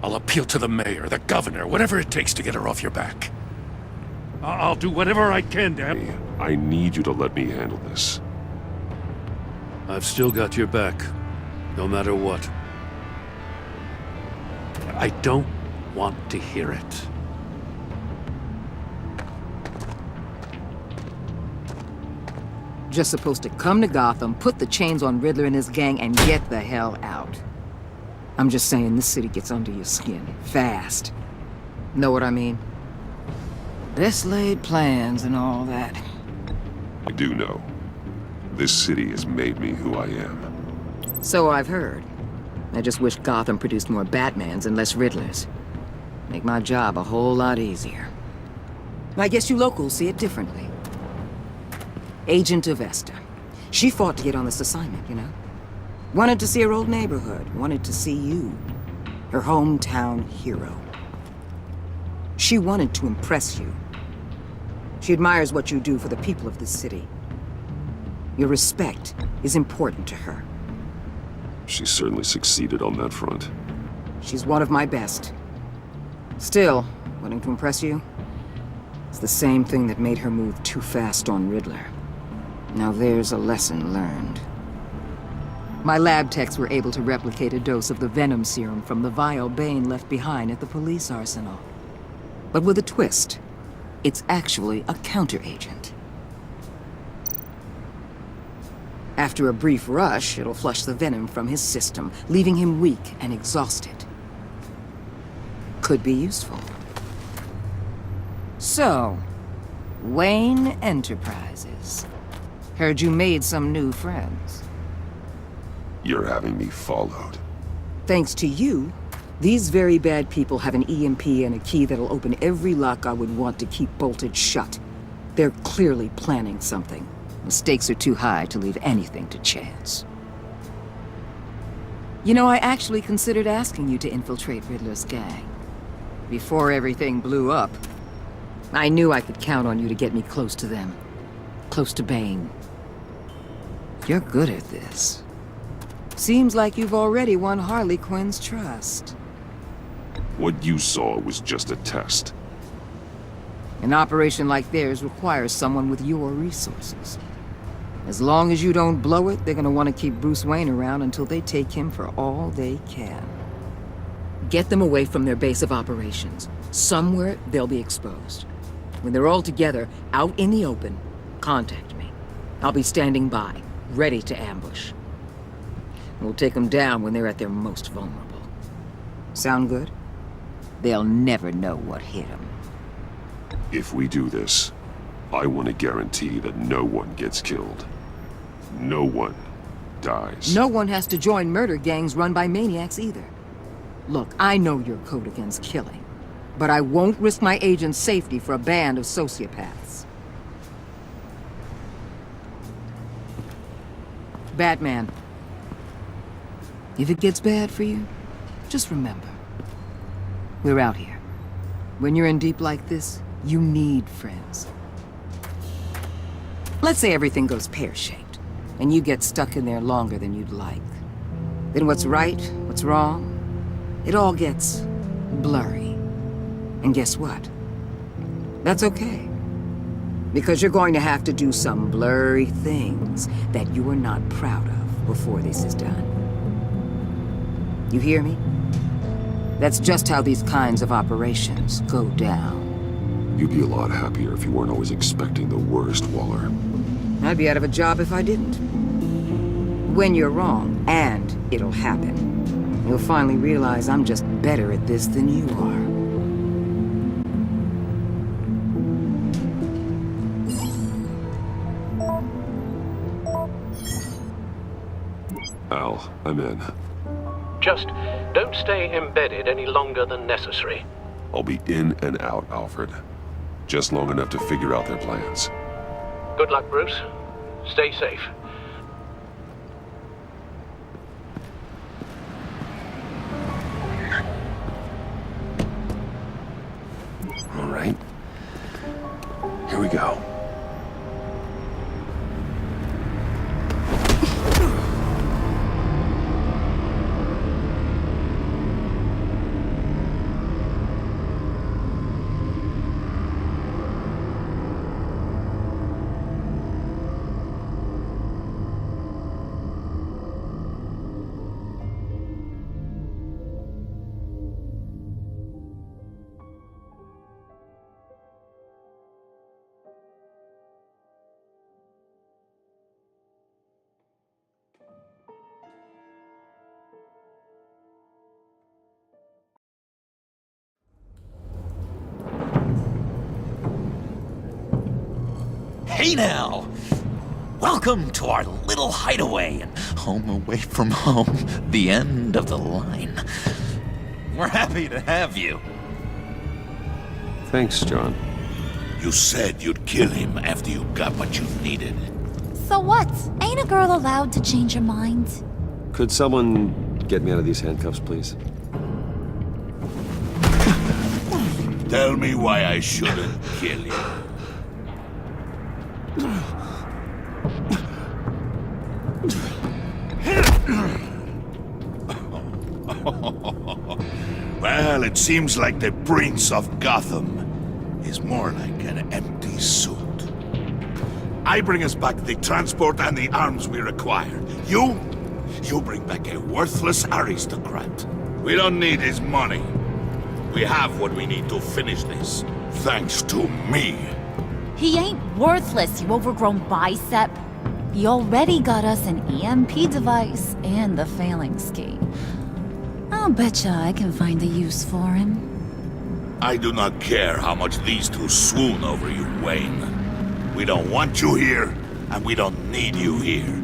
I'll appeal to the mayor, the governor, whatever it takes to get her off your back. I'll do whatever I can, Dan. I need you to let me handle this. I've still got your back, no matter what. I don't want to hear it. Just supposed to come to Gotham, put the chains on Riddler and his gang, and get the hell out. I'm just saying, this city gets under your skin. Fast. Know what I mean? Best laid plans and all that. I do know. This city has made me who I am. So I've heard. I just wish Gotham produced more Batmans and less Riddlers. Make my job a whole lot easier. I guess you locals see it differently. Agent Avesta. She fought to get on this assignment, you know? Wanted to see her old neighborhood. Wanted to see you. Her hometown hero. She wanted to impress you. She admires what you do for the people of this city. Your respect is important to her. She certainly succeeded on that front. She's one of my best. Still, wanting to impress you? It's the same thing that made her move too fast on Riddler. Now there's a lesson learned. My lab techs were able to replicate a dose of the venom serum from the vial Bane left behind at the police arsenal. But with a twist. It's actually a counteragent. After a brief rush, it'll flush the venom from his system, leaving him weak and exhausted. Could be useful. So, Wayne Enterprises. Heard you made some new friends. You're having me followed. Thanks to you, these very bad people have an EMP and a key that'll open every lock I would want to keep bolted shut. They're clearly planning something. The stakes are too high to leave anything to chance. You know, I actually considered asking you to infiltrate Riddler's gang. Before everything blew up, I knew I could count on you to get me close to them. Close to Bane. You're good at this. Seems like you've already won Harley Quinn's trust. What you saw was just a test. An operation like theirs requires someone with your resources. As long as you don't blow it, they're gonna want to keep Bruce Wayne around until they take him for all they can. Get them away from their base of operations. Somewhere they'll be exposed. When they're all together, out in the open, contact me. I'll be standing by, ready to ambush. We'll take them down when they're at their most vulnerable. Sound good? They'll never know what hit them. If we do this, I want to guarantee that no one gets killed. No one dies. No one has to join murder gangs run by maniacs either. Look, I know your code against killing, but I won't risk my agent's safety for a band of sociopaths. Batman. If it gets bad for you, Just remember, we're out here. When you're in deep like this, you need friends. Let's say everything goes pear-shaped, and you get stuck in there longer than you'd like. Then what's right, what's wrong, it all gets blurry. And guess what? That's okay. Because you're going to have to do some blurry things that you are not proud of before this is done. You hear me? That's just how these kinds of operations go down. You'd be a lot happier if you weren't always expecting the worst, Waller. I'd be out of a job if I didn't. When you're wrong, and it'll happen, you'll finally realize I'm just better at this than you are. Al, I'm in. Just don't stay embedded any longer than necessary. I'll be in and out, Alfred. Just long enough to figure out their plans. Good luck, Bruce. Stay safe. All right. Here we go. Hey now! Welcome to our little hideaway and home away from home, the end of the line. We're happy to have you. Thanks, John. You said you'd kill him after you got what you needed. So what? Ain't a girl allowed to change her mind? Could someone get me out of these handcuffs, please? Tell me why I shouldn't kill you. Well, it seems like the Prince of Gotham is more like an empty suit. I bring us back the transport and the arms we require. You bring back a worthless aristocrat. We don't need his money. We have what we need to finish this, thanks to me. He ain't worthless, you overgrown bicep. He already got us an EMP device and the phalanx key. I'll betcha I can find a use for him. I do not care how much these two swoon over you, Wayne. We don't want you here, and we don't need you here.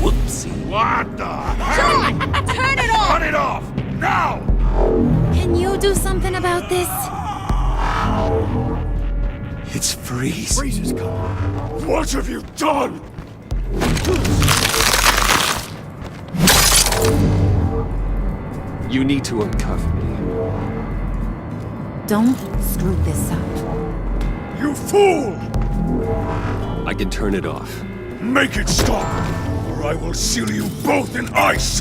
Whoopsie. What the hell? Turn it off! Turn it off! Now! Can you do something about this? It's Freeze. Freeze is coming. What have you done? You need to uncuff me. Don't screw this up. You fool! I can turn it off. Make it stop, or I will seal you both in ice!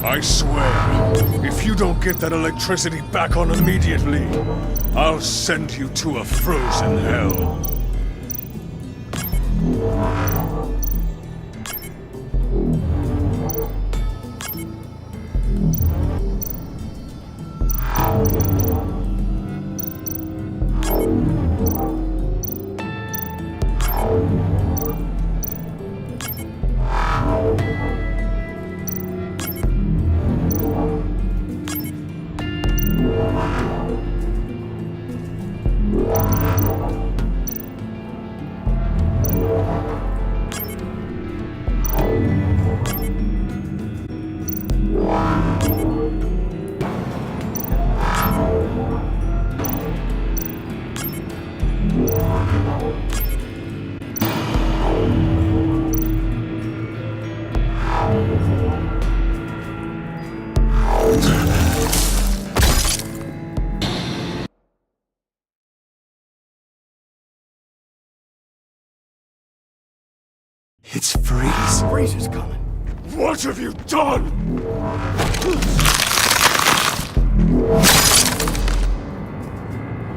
I swear, if you don't get that electricity back on immediately, I'll send you to a frozen hell. It's Freeze. Freeze is coming. What have you done?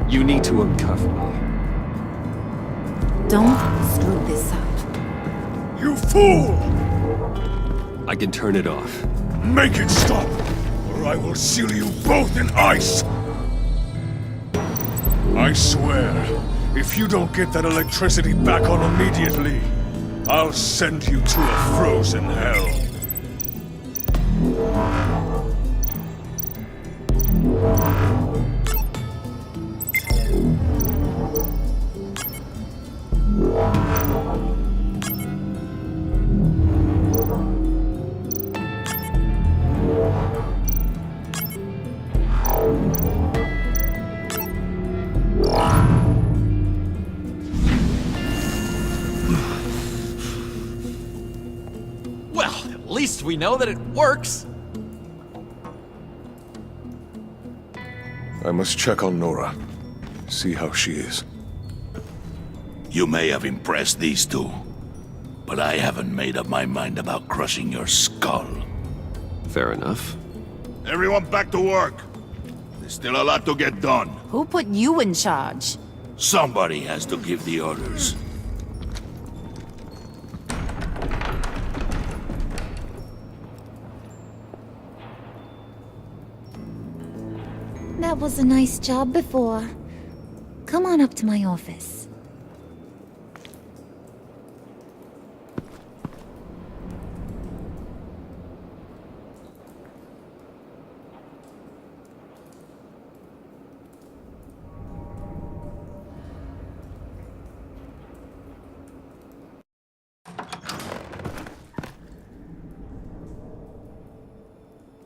You need to uncuff me. Don't screw this up. You fool! I can turn it off. Make it stop, or I will seal you both in ice! I swear, if you don't get that electricity back on immediately, I'll send you to a frozen hell. Well, at least we know that it works. I must check on Nora. See how she is. You may have impressed these two, but I haven't made up my mind about crushing your skull. Fair enough. Everyone back to work. There's still a lot to get done. Who put you in charge? Somebody has to give the orders. That was a nice job before. Come on up to my office.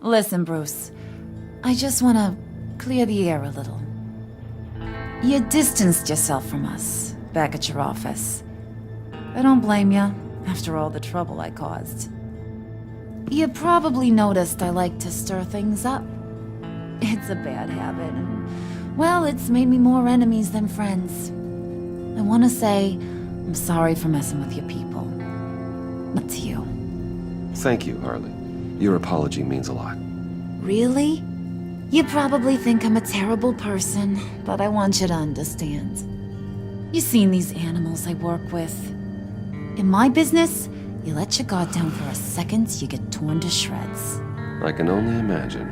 Listen, Bruce. I just want to clear the air a little. You distanced yourself from us back at your office. I don't blame you, after all the trouble I caused. You probably noticed I like to stir things up. It's a bad habit, and, well, it's made me more enemies than friends. I want to say I'm sorry for messing with your people. Up to you. Thank you, Harley. Your apology means a lot. Really? You probably think I'm a terrible person, but I want you to understand. You've seen these animals I work with. In my business, you let your guard down for a second, you get torn to shreds. I can only imagine.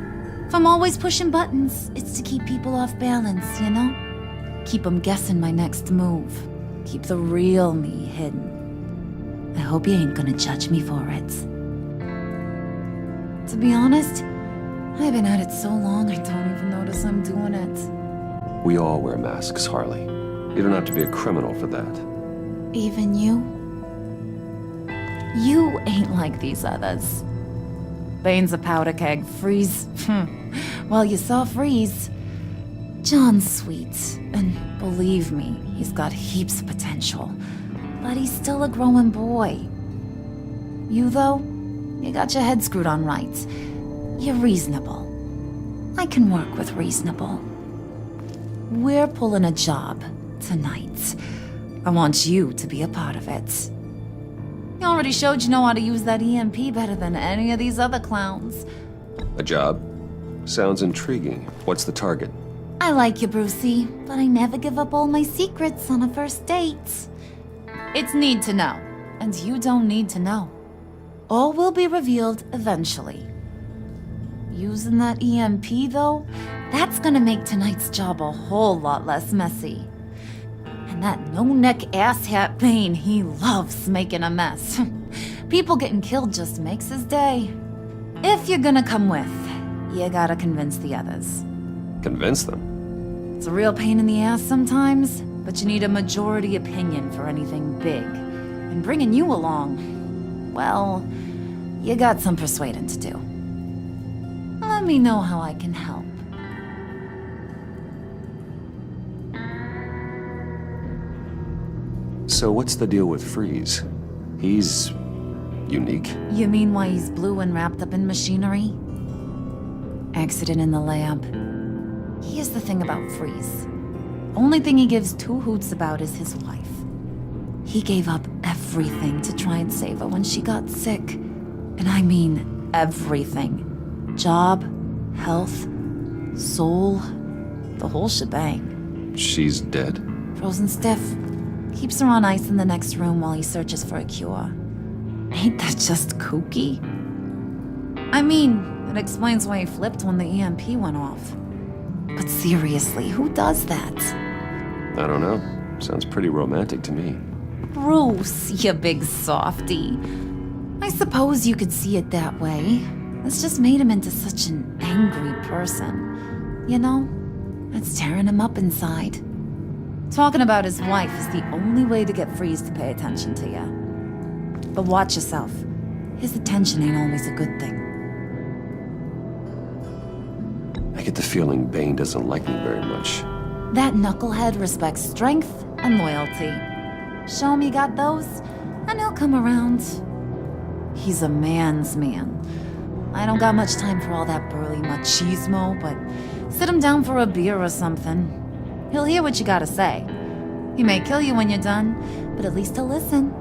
If I'm always pushing buttons, it's to keep people off balance, you know? Keep them guessing my next move. Keep the real me hidden. I hope you ain't gonna judge me for it. To be honest, I've been at it so long I don't even notice I'm doing it. We all wear masks, Harley. You don't have to be a criminal for that. Even you? You ain't like these others. Bane's a powder keg. Freeze. Well, you saw Freeze. John's sweet, and believe me, he's got heaps of potential. But he's still a growing boy. You, though, you got your head screwed on right. You're reasonable. I can work with reasonable. We're pulling a job tonight. I want you to be a part of it. You already showed you know how to use that EMP better than any of these other clowns. A job? Sounds intriguing. What's the target? I like you, Brucey, but I never give up all my secrets on a first date. It's need to know, and you don't need to know. All will be revealed eventually. Using that EMP, though, that's gonna make tonight's job a whole lot less messy. And that no-neck asshat Bane, he loves making a mess. People getting killed just makes his day. If you're gonna come with, you gotta convince the others. Convince them? It's a real pain in the ass sometimes, but you need a majority opinion for anything big. And bringing you along, well, you got some persuading to do. Let me know how I can help. So what's the deal with Freeze? He's unique? You mean why he's blue and wrapped up in machinery? Accident in the lab. Here's the thing about Freeze. Only thing he gives two hoots about is his wife. He gave up everything to try and save her when she got sick. And I mean everything. Job, health, soul, the whole shebang. She's dead? Frozen stiff. Keeps her on ice in the next room while he searches for a cure. Ain't that just kooky? I mean, it explains why he flipped when the EMP went off. But seriously, who does that? I don't know. Sounds pretty romantic to me. Bruce, you big softy. I suppose you could see it that way. It's just made him into such an angry person. You know, it's tearing him up inside. Talking about his wife is the only way to get Freeze to pay attention to you. But watch yourself. His attention ain't always a good thing. I get the feeling Bane doesn't like me very much. That knucklehead respects strength and loyalty. Show him you got those, and he'll come around. He's a man's man. I don't got much time for all that burly machismo, but sit him down for a beer or something. He'll hear what you gotta say. He may kill you when you're done, but at least he'll listen.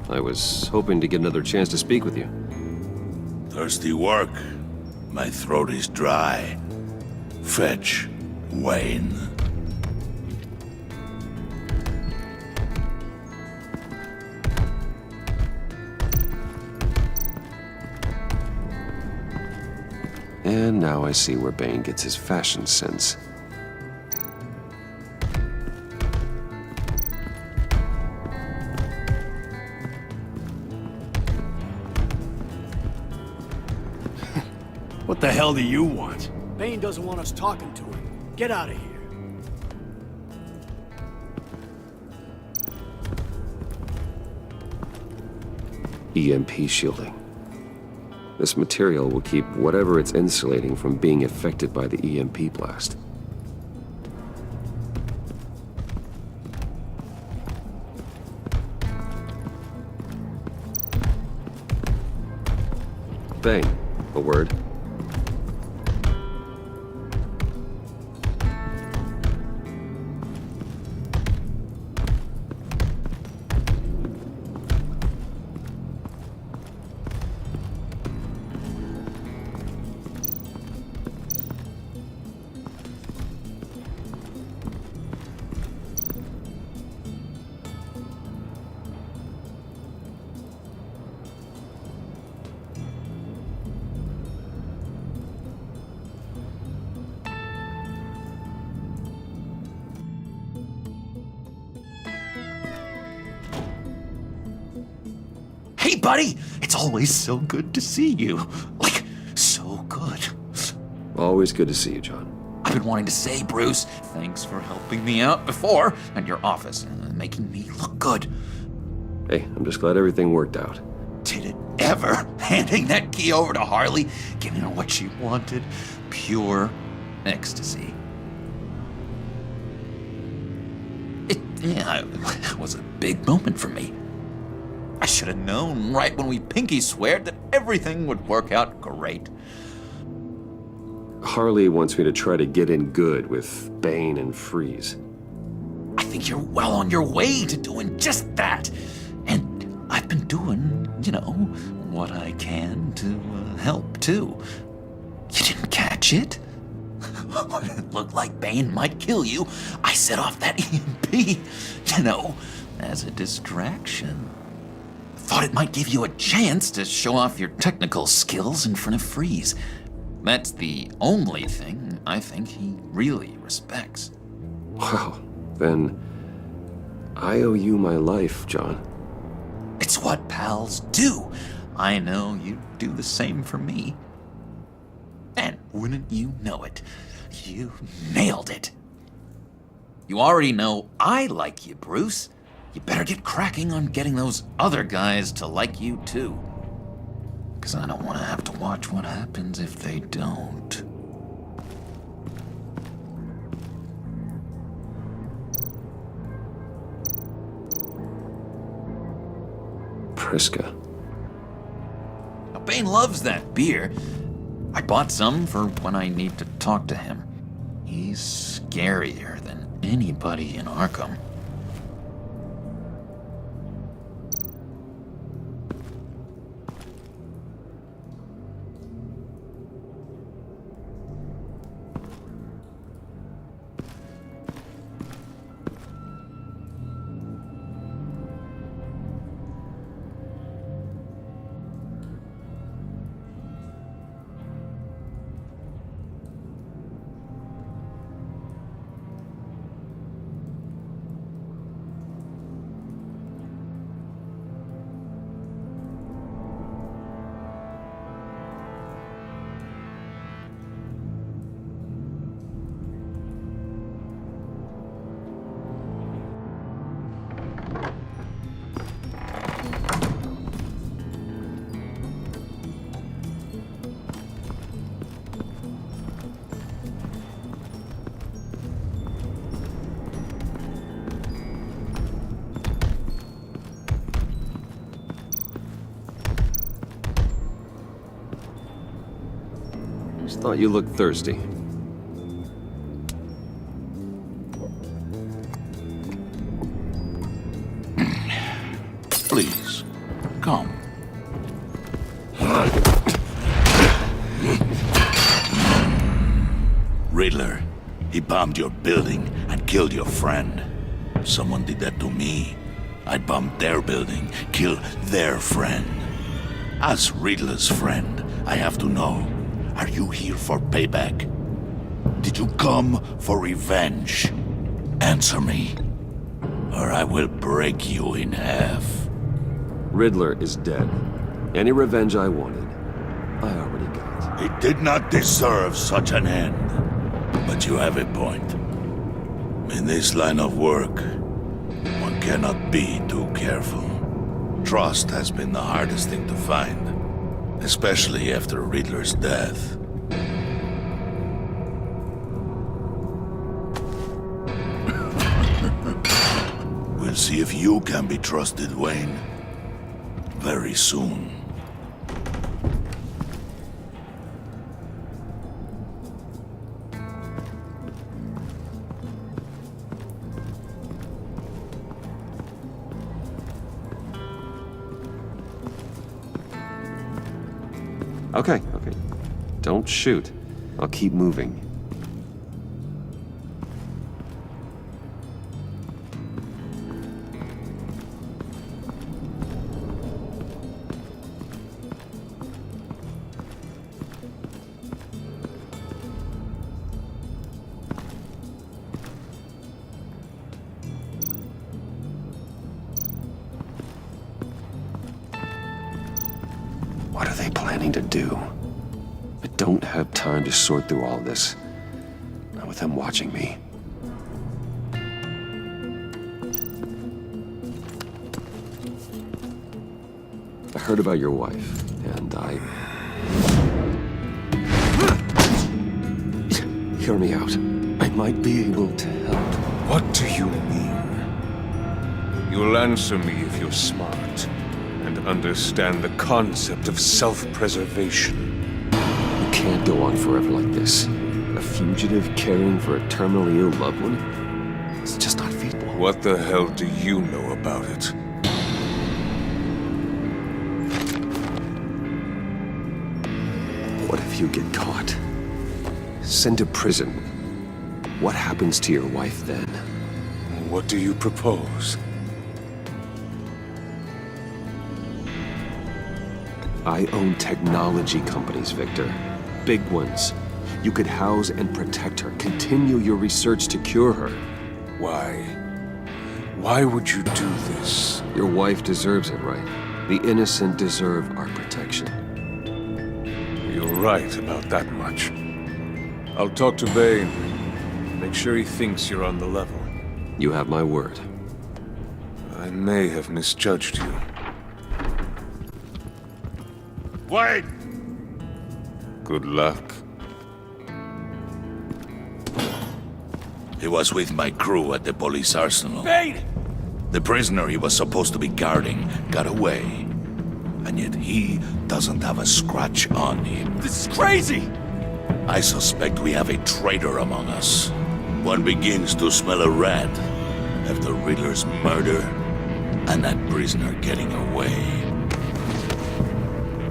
I was hoping to get another chance to speak with you. Thirsty work. My throat is dry. Fetch, Wayne. And now I see where Bane gets his fashion sense. What the hell do you want? Bane doesn't want us talking to him. Get out of here. EMP shielding. This material will keep whatever it's insulating from being affected by the EMP blast. Bane, a word. Hey, buddy! It's always so good to see you. Like, so good. Always good to see you, John. I've been wanting to say, Bruce, thanks for helping me out before at your office and making me look good. Hey, I'm just glad everything worked out. Did it ever handing that key over to Harley, giving her what she wanted. Pure ecstasy. It was a big moment for me. I should have known right when we pinky sweared that everything would work out great. Harley wants me to try to get in good with Bane and Freeze. I think you're well on your way to doing just that. And I've been doing, what I can to help, too. You didn't catch it? When it looked like Bane might kill you, I set off that EMP, as a distraction. Thought it might give you a chance to show off your technical skills in front of Freeze. That's the only thing I think he really respects. Wow, then I owe you my life, John. It's what pals do. I know you'd do the same for me. And wouldn't you know it, you nailed it. You already know I like you, Bruce. You better get cracking on getting those other guys to like you, too. 'Cause I don't want to have to watch what happens if they don't. Priska. Now, Bane loves that beer. I bought some for when I need to talk to him. He's scarier than anybody in Arkham. Just thought you looked thirsty. Please, come. Riddler, he bombed your building and killed your friend. If someone did that to me, I'd bomb their building, kill their friend. As Riddler's friend, I have to know, are you here for payback? Did you come for revenge? Answer me, or I will break you in half. Riddler is dead. Any revenge I wanted, I already got. He did not deserve such an end. But you have a point. In this line of work, one cannot be too careful. Trust has been the hardest thing to find, especially after Riddler's death. We'll see if you can be trusted, Wayne. Very soon. Okay. Don't shoot. I'll keep moving. What are they planning to do? I don't have time to sort through all this. Not with them watching me. I heard about your wife, and Hear me out. I might be able to help. What do you mean? You'll answer me if you're smart and understand the concept of self-preservation. You can't go on forever like this. A fugitive caring for a terminally ill loved one? It's just not feasible. What the hell do you know about it? What if you get caught? Sent to prison. What happens to your wife then? What do you propose? I own technology companies, Victor. Big ones. You could house and protect her. Continue your research to cure her. Why? Why would you do this? Your wife deserves it, right? The innocent deserve our protection. You're right about that much. I'll talk to Bane. Make sure he thinks you're on the level. You have my word. I may have misjudged you. Wait! Good luck. He was with my crew at the police arsenal. Bane! The prisoner he was supposed to be guarding got away. And yet he doesn't have a scratch on him. This is crazy! I suspect we have a traitor among us. One begins to smell a rat after Riddler's murder and that prisoner getting away.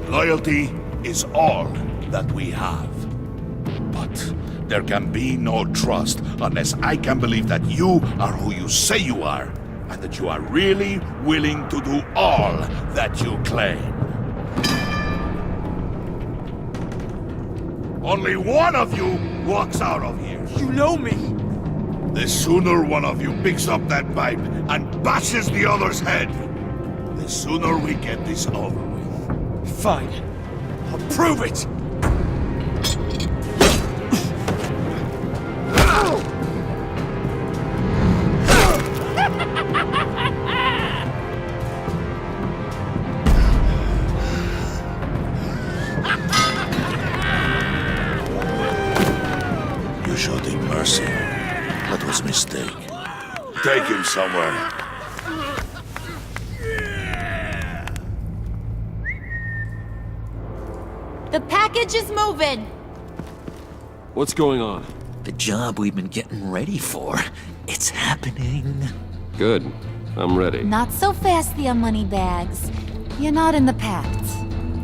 Loyalty is all that we have. But there can be no trust unless I can believe that you are who you say you are, and that you are really willing to do all that you claim. Only one of you walks out of here. You know me. The sooner one of you picks up that pipe and bashes the other's head, the sooner we get this over with. Fine. I'll prove it. You showed him mercy. That was a mistake. Take him somewhere. The package is moving! What's going on? The job we've been getting ready for. It's happening. Good. I'm ready. Not so fast, the money bags. You're not in the pact.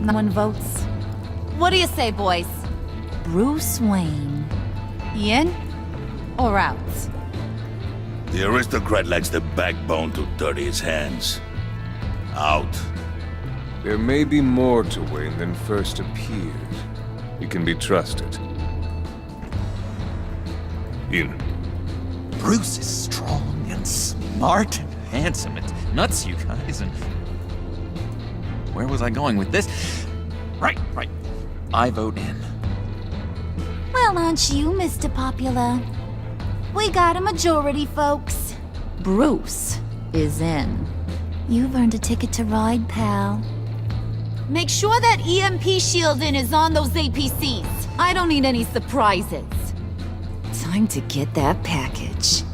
No one votes. What do you say, boys? Bruce Wayne. In or out? The aristocrat lacks the backbone to dirty his hands. Out. There may be more to Wayne than first appeared. He can be trusted. In. Bruce is strong and smart and handsome. It's nuts, you guys. And where was I going with this? Right. I vote in. Well, aren't you, Mr. Popular? We got a majority, folks. Bruce is in. You've earned a ticket to ride, pal. Make sure that EMP shielding is on those APCs. I don't need any surprises. Time to get that package.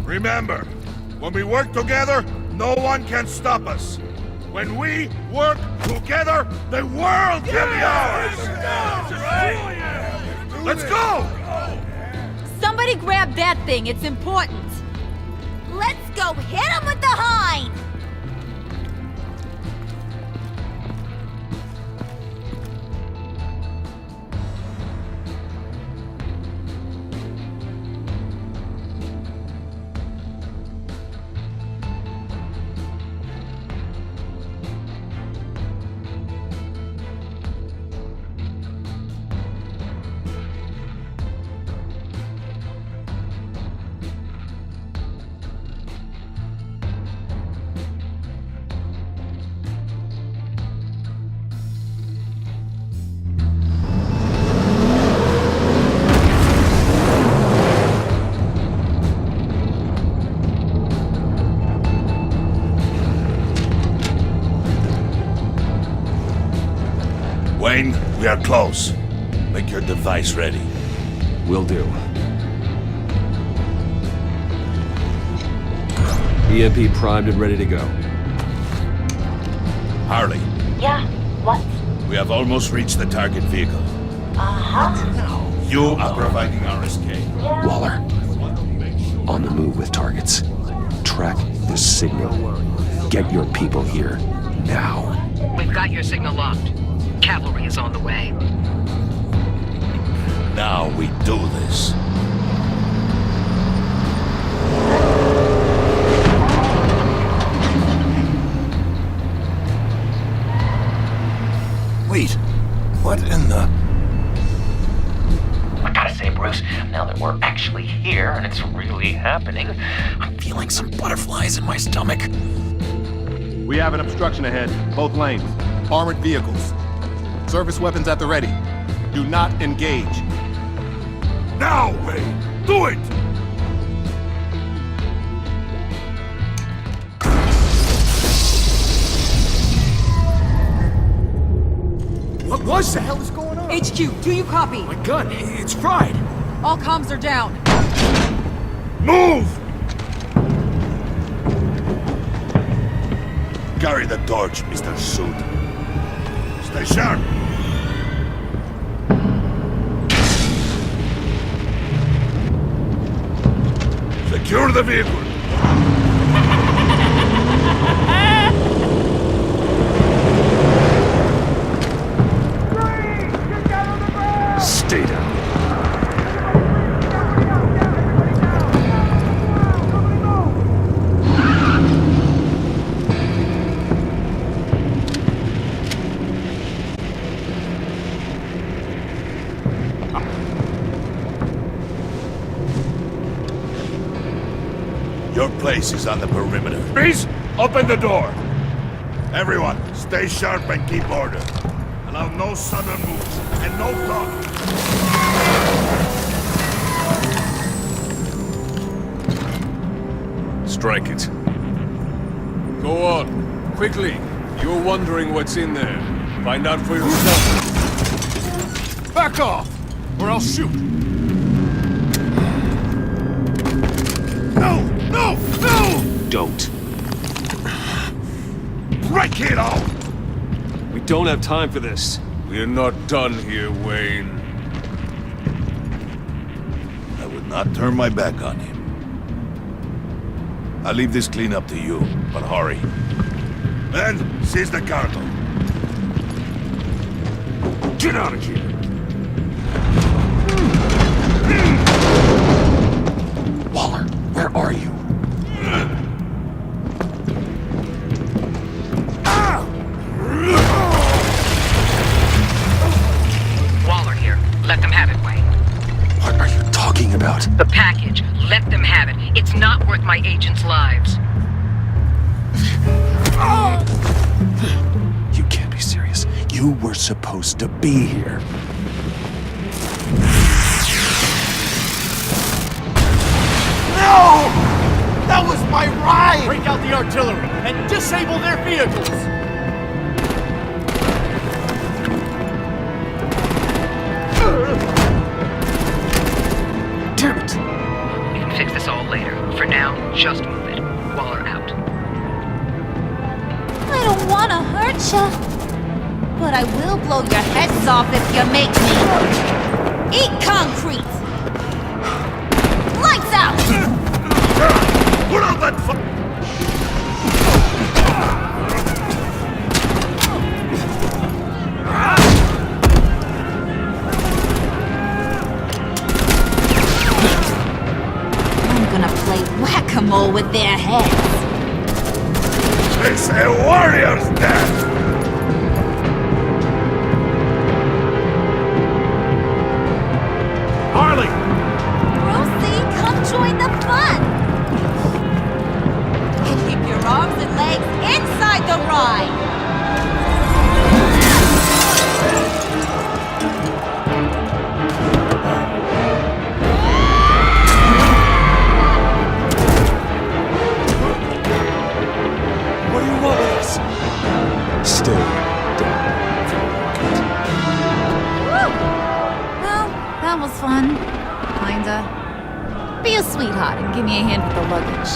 Remember, when we work together, no one can stop us. When we work together, the world can be ours! Let's go! Somebody grab that thing, it's important. Let's go hit him with the hind! Wayne, we are close. Make your device ready. Will do. EMP primed and ready to go. Harley, Yeah, what? we have almost reached the target vehicle. Uh-huh. You are providing RSK. Waller, on the move with targets. Track the signal. Get your people here, now. We've got your signal locked. Cavalry is on the way. Now we do this. Wait, what in the... I gotta say, Bruce, now that we're actually here and it's really happening, I'm feeling some butterflies in my stomach. We have an obstruction ahead, both lanes. Armored vehicles. Service weapons at the ready. Do not engage. Now, Wayne! Do it! What was that? What the hell is going on? HQ, do you copy? My gun, it's fried. All comms are down. Move! Carry the torch, Mr. Suit. Stay sharp. Secure the vehicle. Stay down. Your place is on the perimeter. Reese, open the door. Everyone, stay sharp and keep order. Allow no sudden moves and no talk. Strike it. Go on. Quickly. You're wondering what's in there. Find out for yourself. Back off, or I'll shoot. No! No! No! Don't. Break it off! We don't have time for this. We're not done here, Wayne. I would not turn my back on him. I'll leave this clean up to you, but hurry. Men, seize the cargo. Get out of here. Waller, where are you? Waller here. Let them have it, Wayne. What are you talking about? The package. Let them have it. It's not worth my agents' lives. You can't be serious. You were supposed to be here. No! That was my ride! Break out the artillery and disable their vehicles! Damn it! We can fix this all later. For now, just move it. Waller out. I don't want to hurt ya, but I will blow your heads off if you make me. Eat concrete! Lights out! Put out that I'm gonna play whack-a-mole with their heads. It's a warrior's death! Harley! Rosie, come join the fun! And keep your arms and legs inside the ride! was fun. Kinda. Be a sweetheart and give me a hand with the luggage.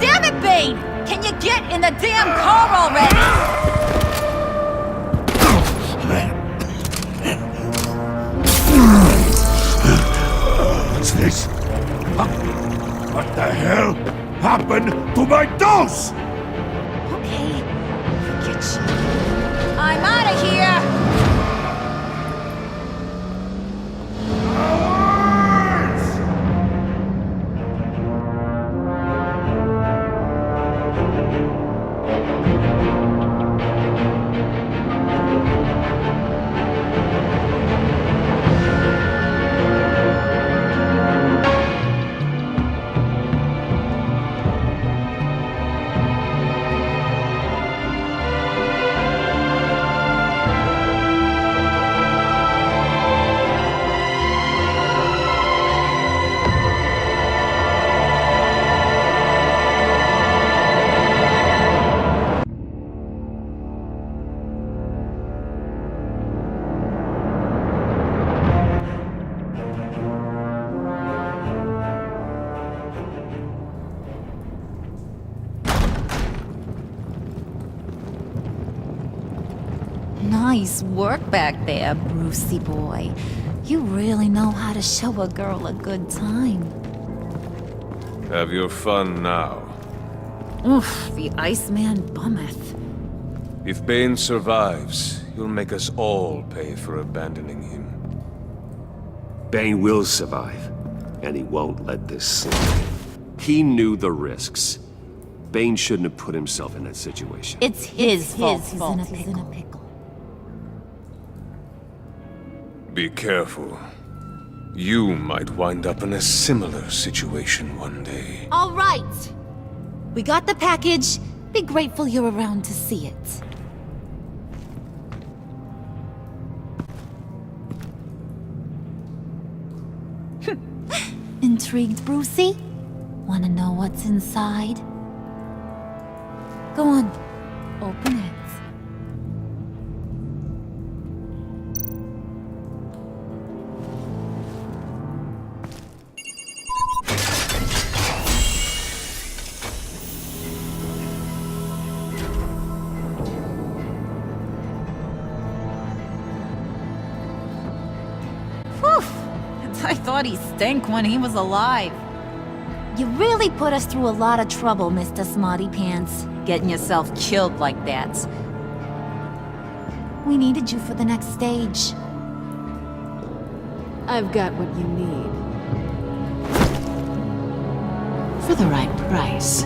Damn it, Bane! Can you get in the damn car already? What's this? What the hell happened to my dose? Okay, forget you. I'm out of here! Nice work back there, Brucey boy. You really know how to show a girl a good time. Have your fun now. Oof, the Iceman bummeth. If Bane survives, you'll make us all pay for abandoning him. Bane will survive, and he won't let this slide. He knew the risks. Bane shouldn't have put himself in that situation. It's his fault. He's in a pickle. Be careful. You might wind up in a similar situation one day. All right. We got the package. Be grateful you're around to see it. Intrigued, Brucey? Wanna know what's inside? Go on. Open it. I thought he stank when he was alive. You really put us through a lot of trouble, Mr. Smarty Pants. Getting yourself killed like that. We needed you for the next stage. I've got what you need. For the right price.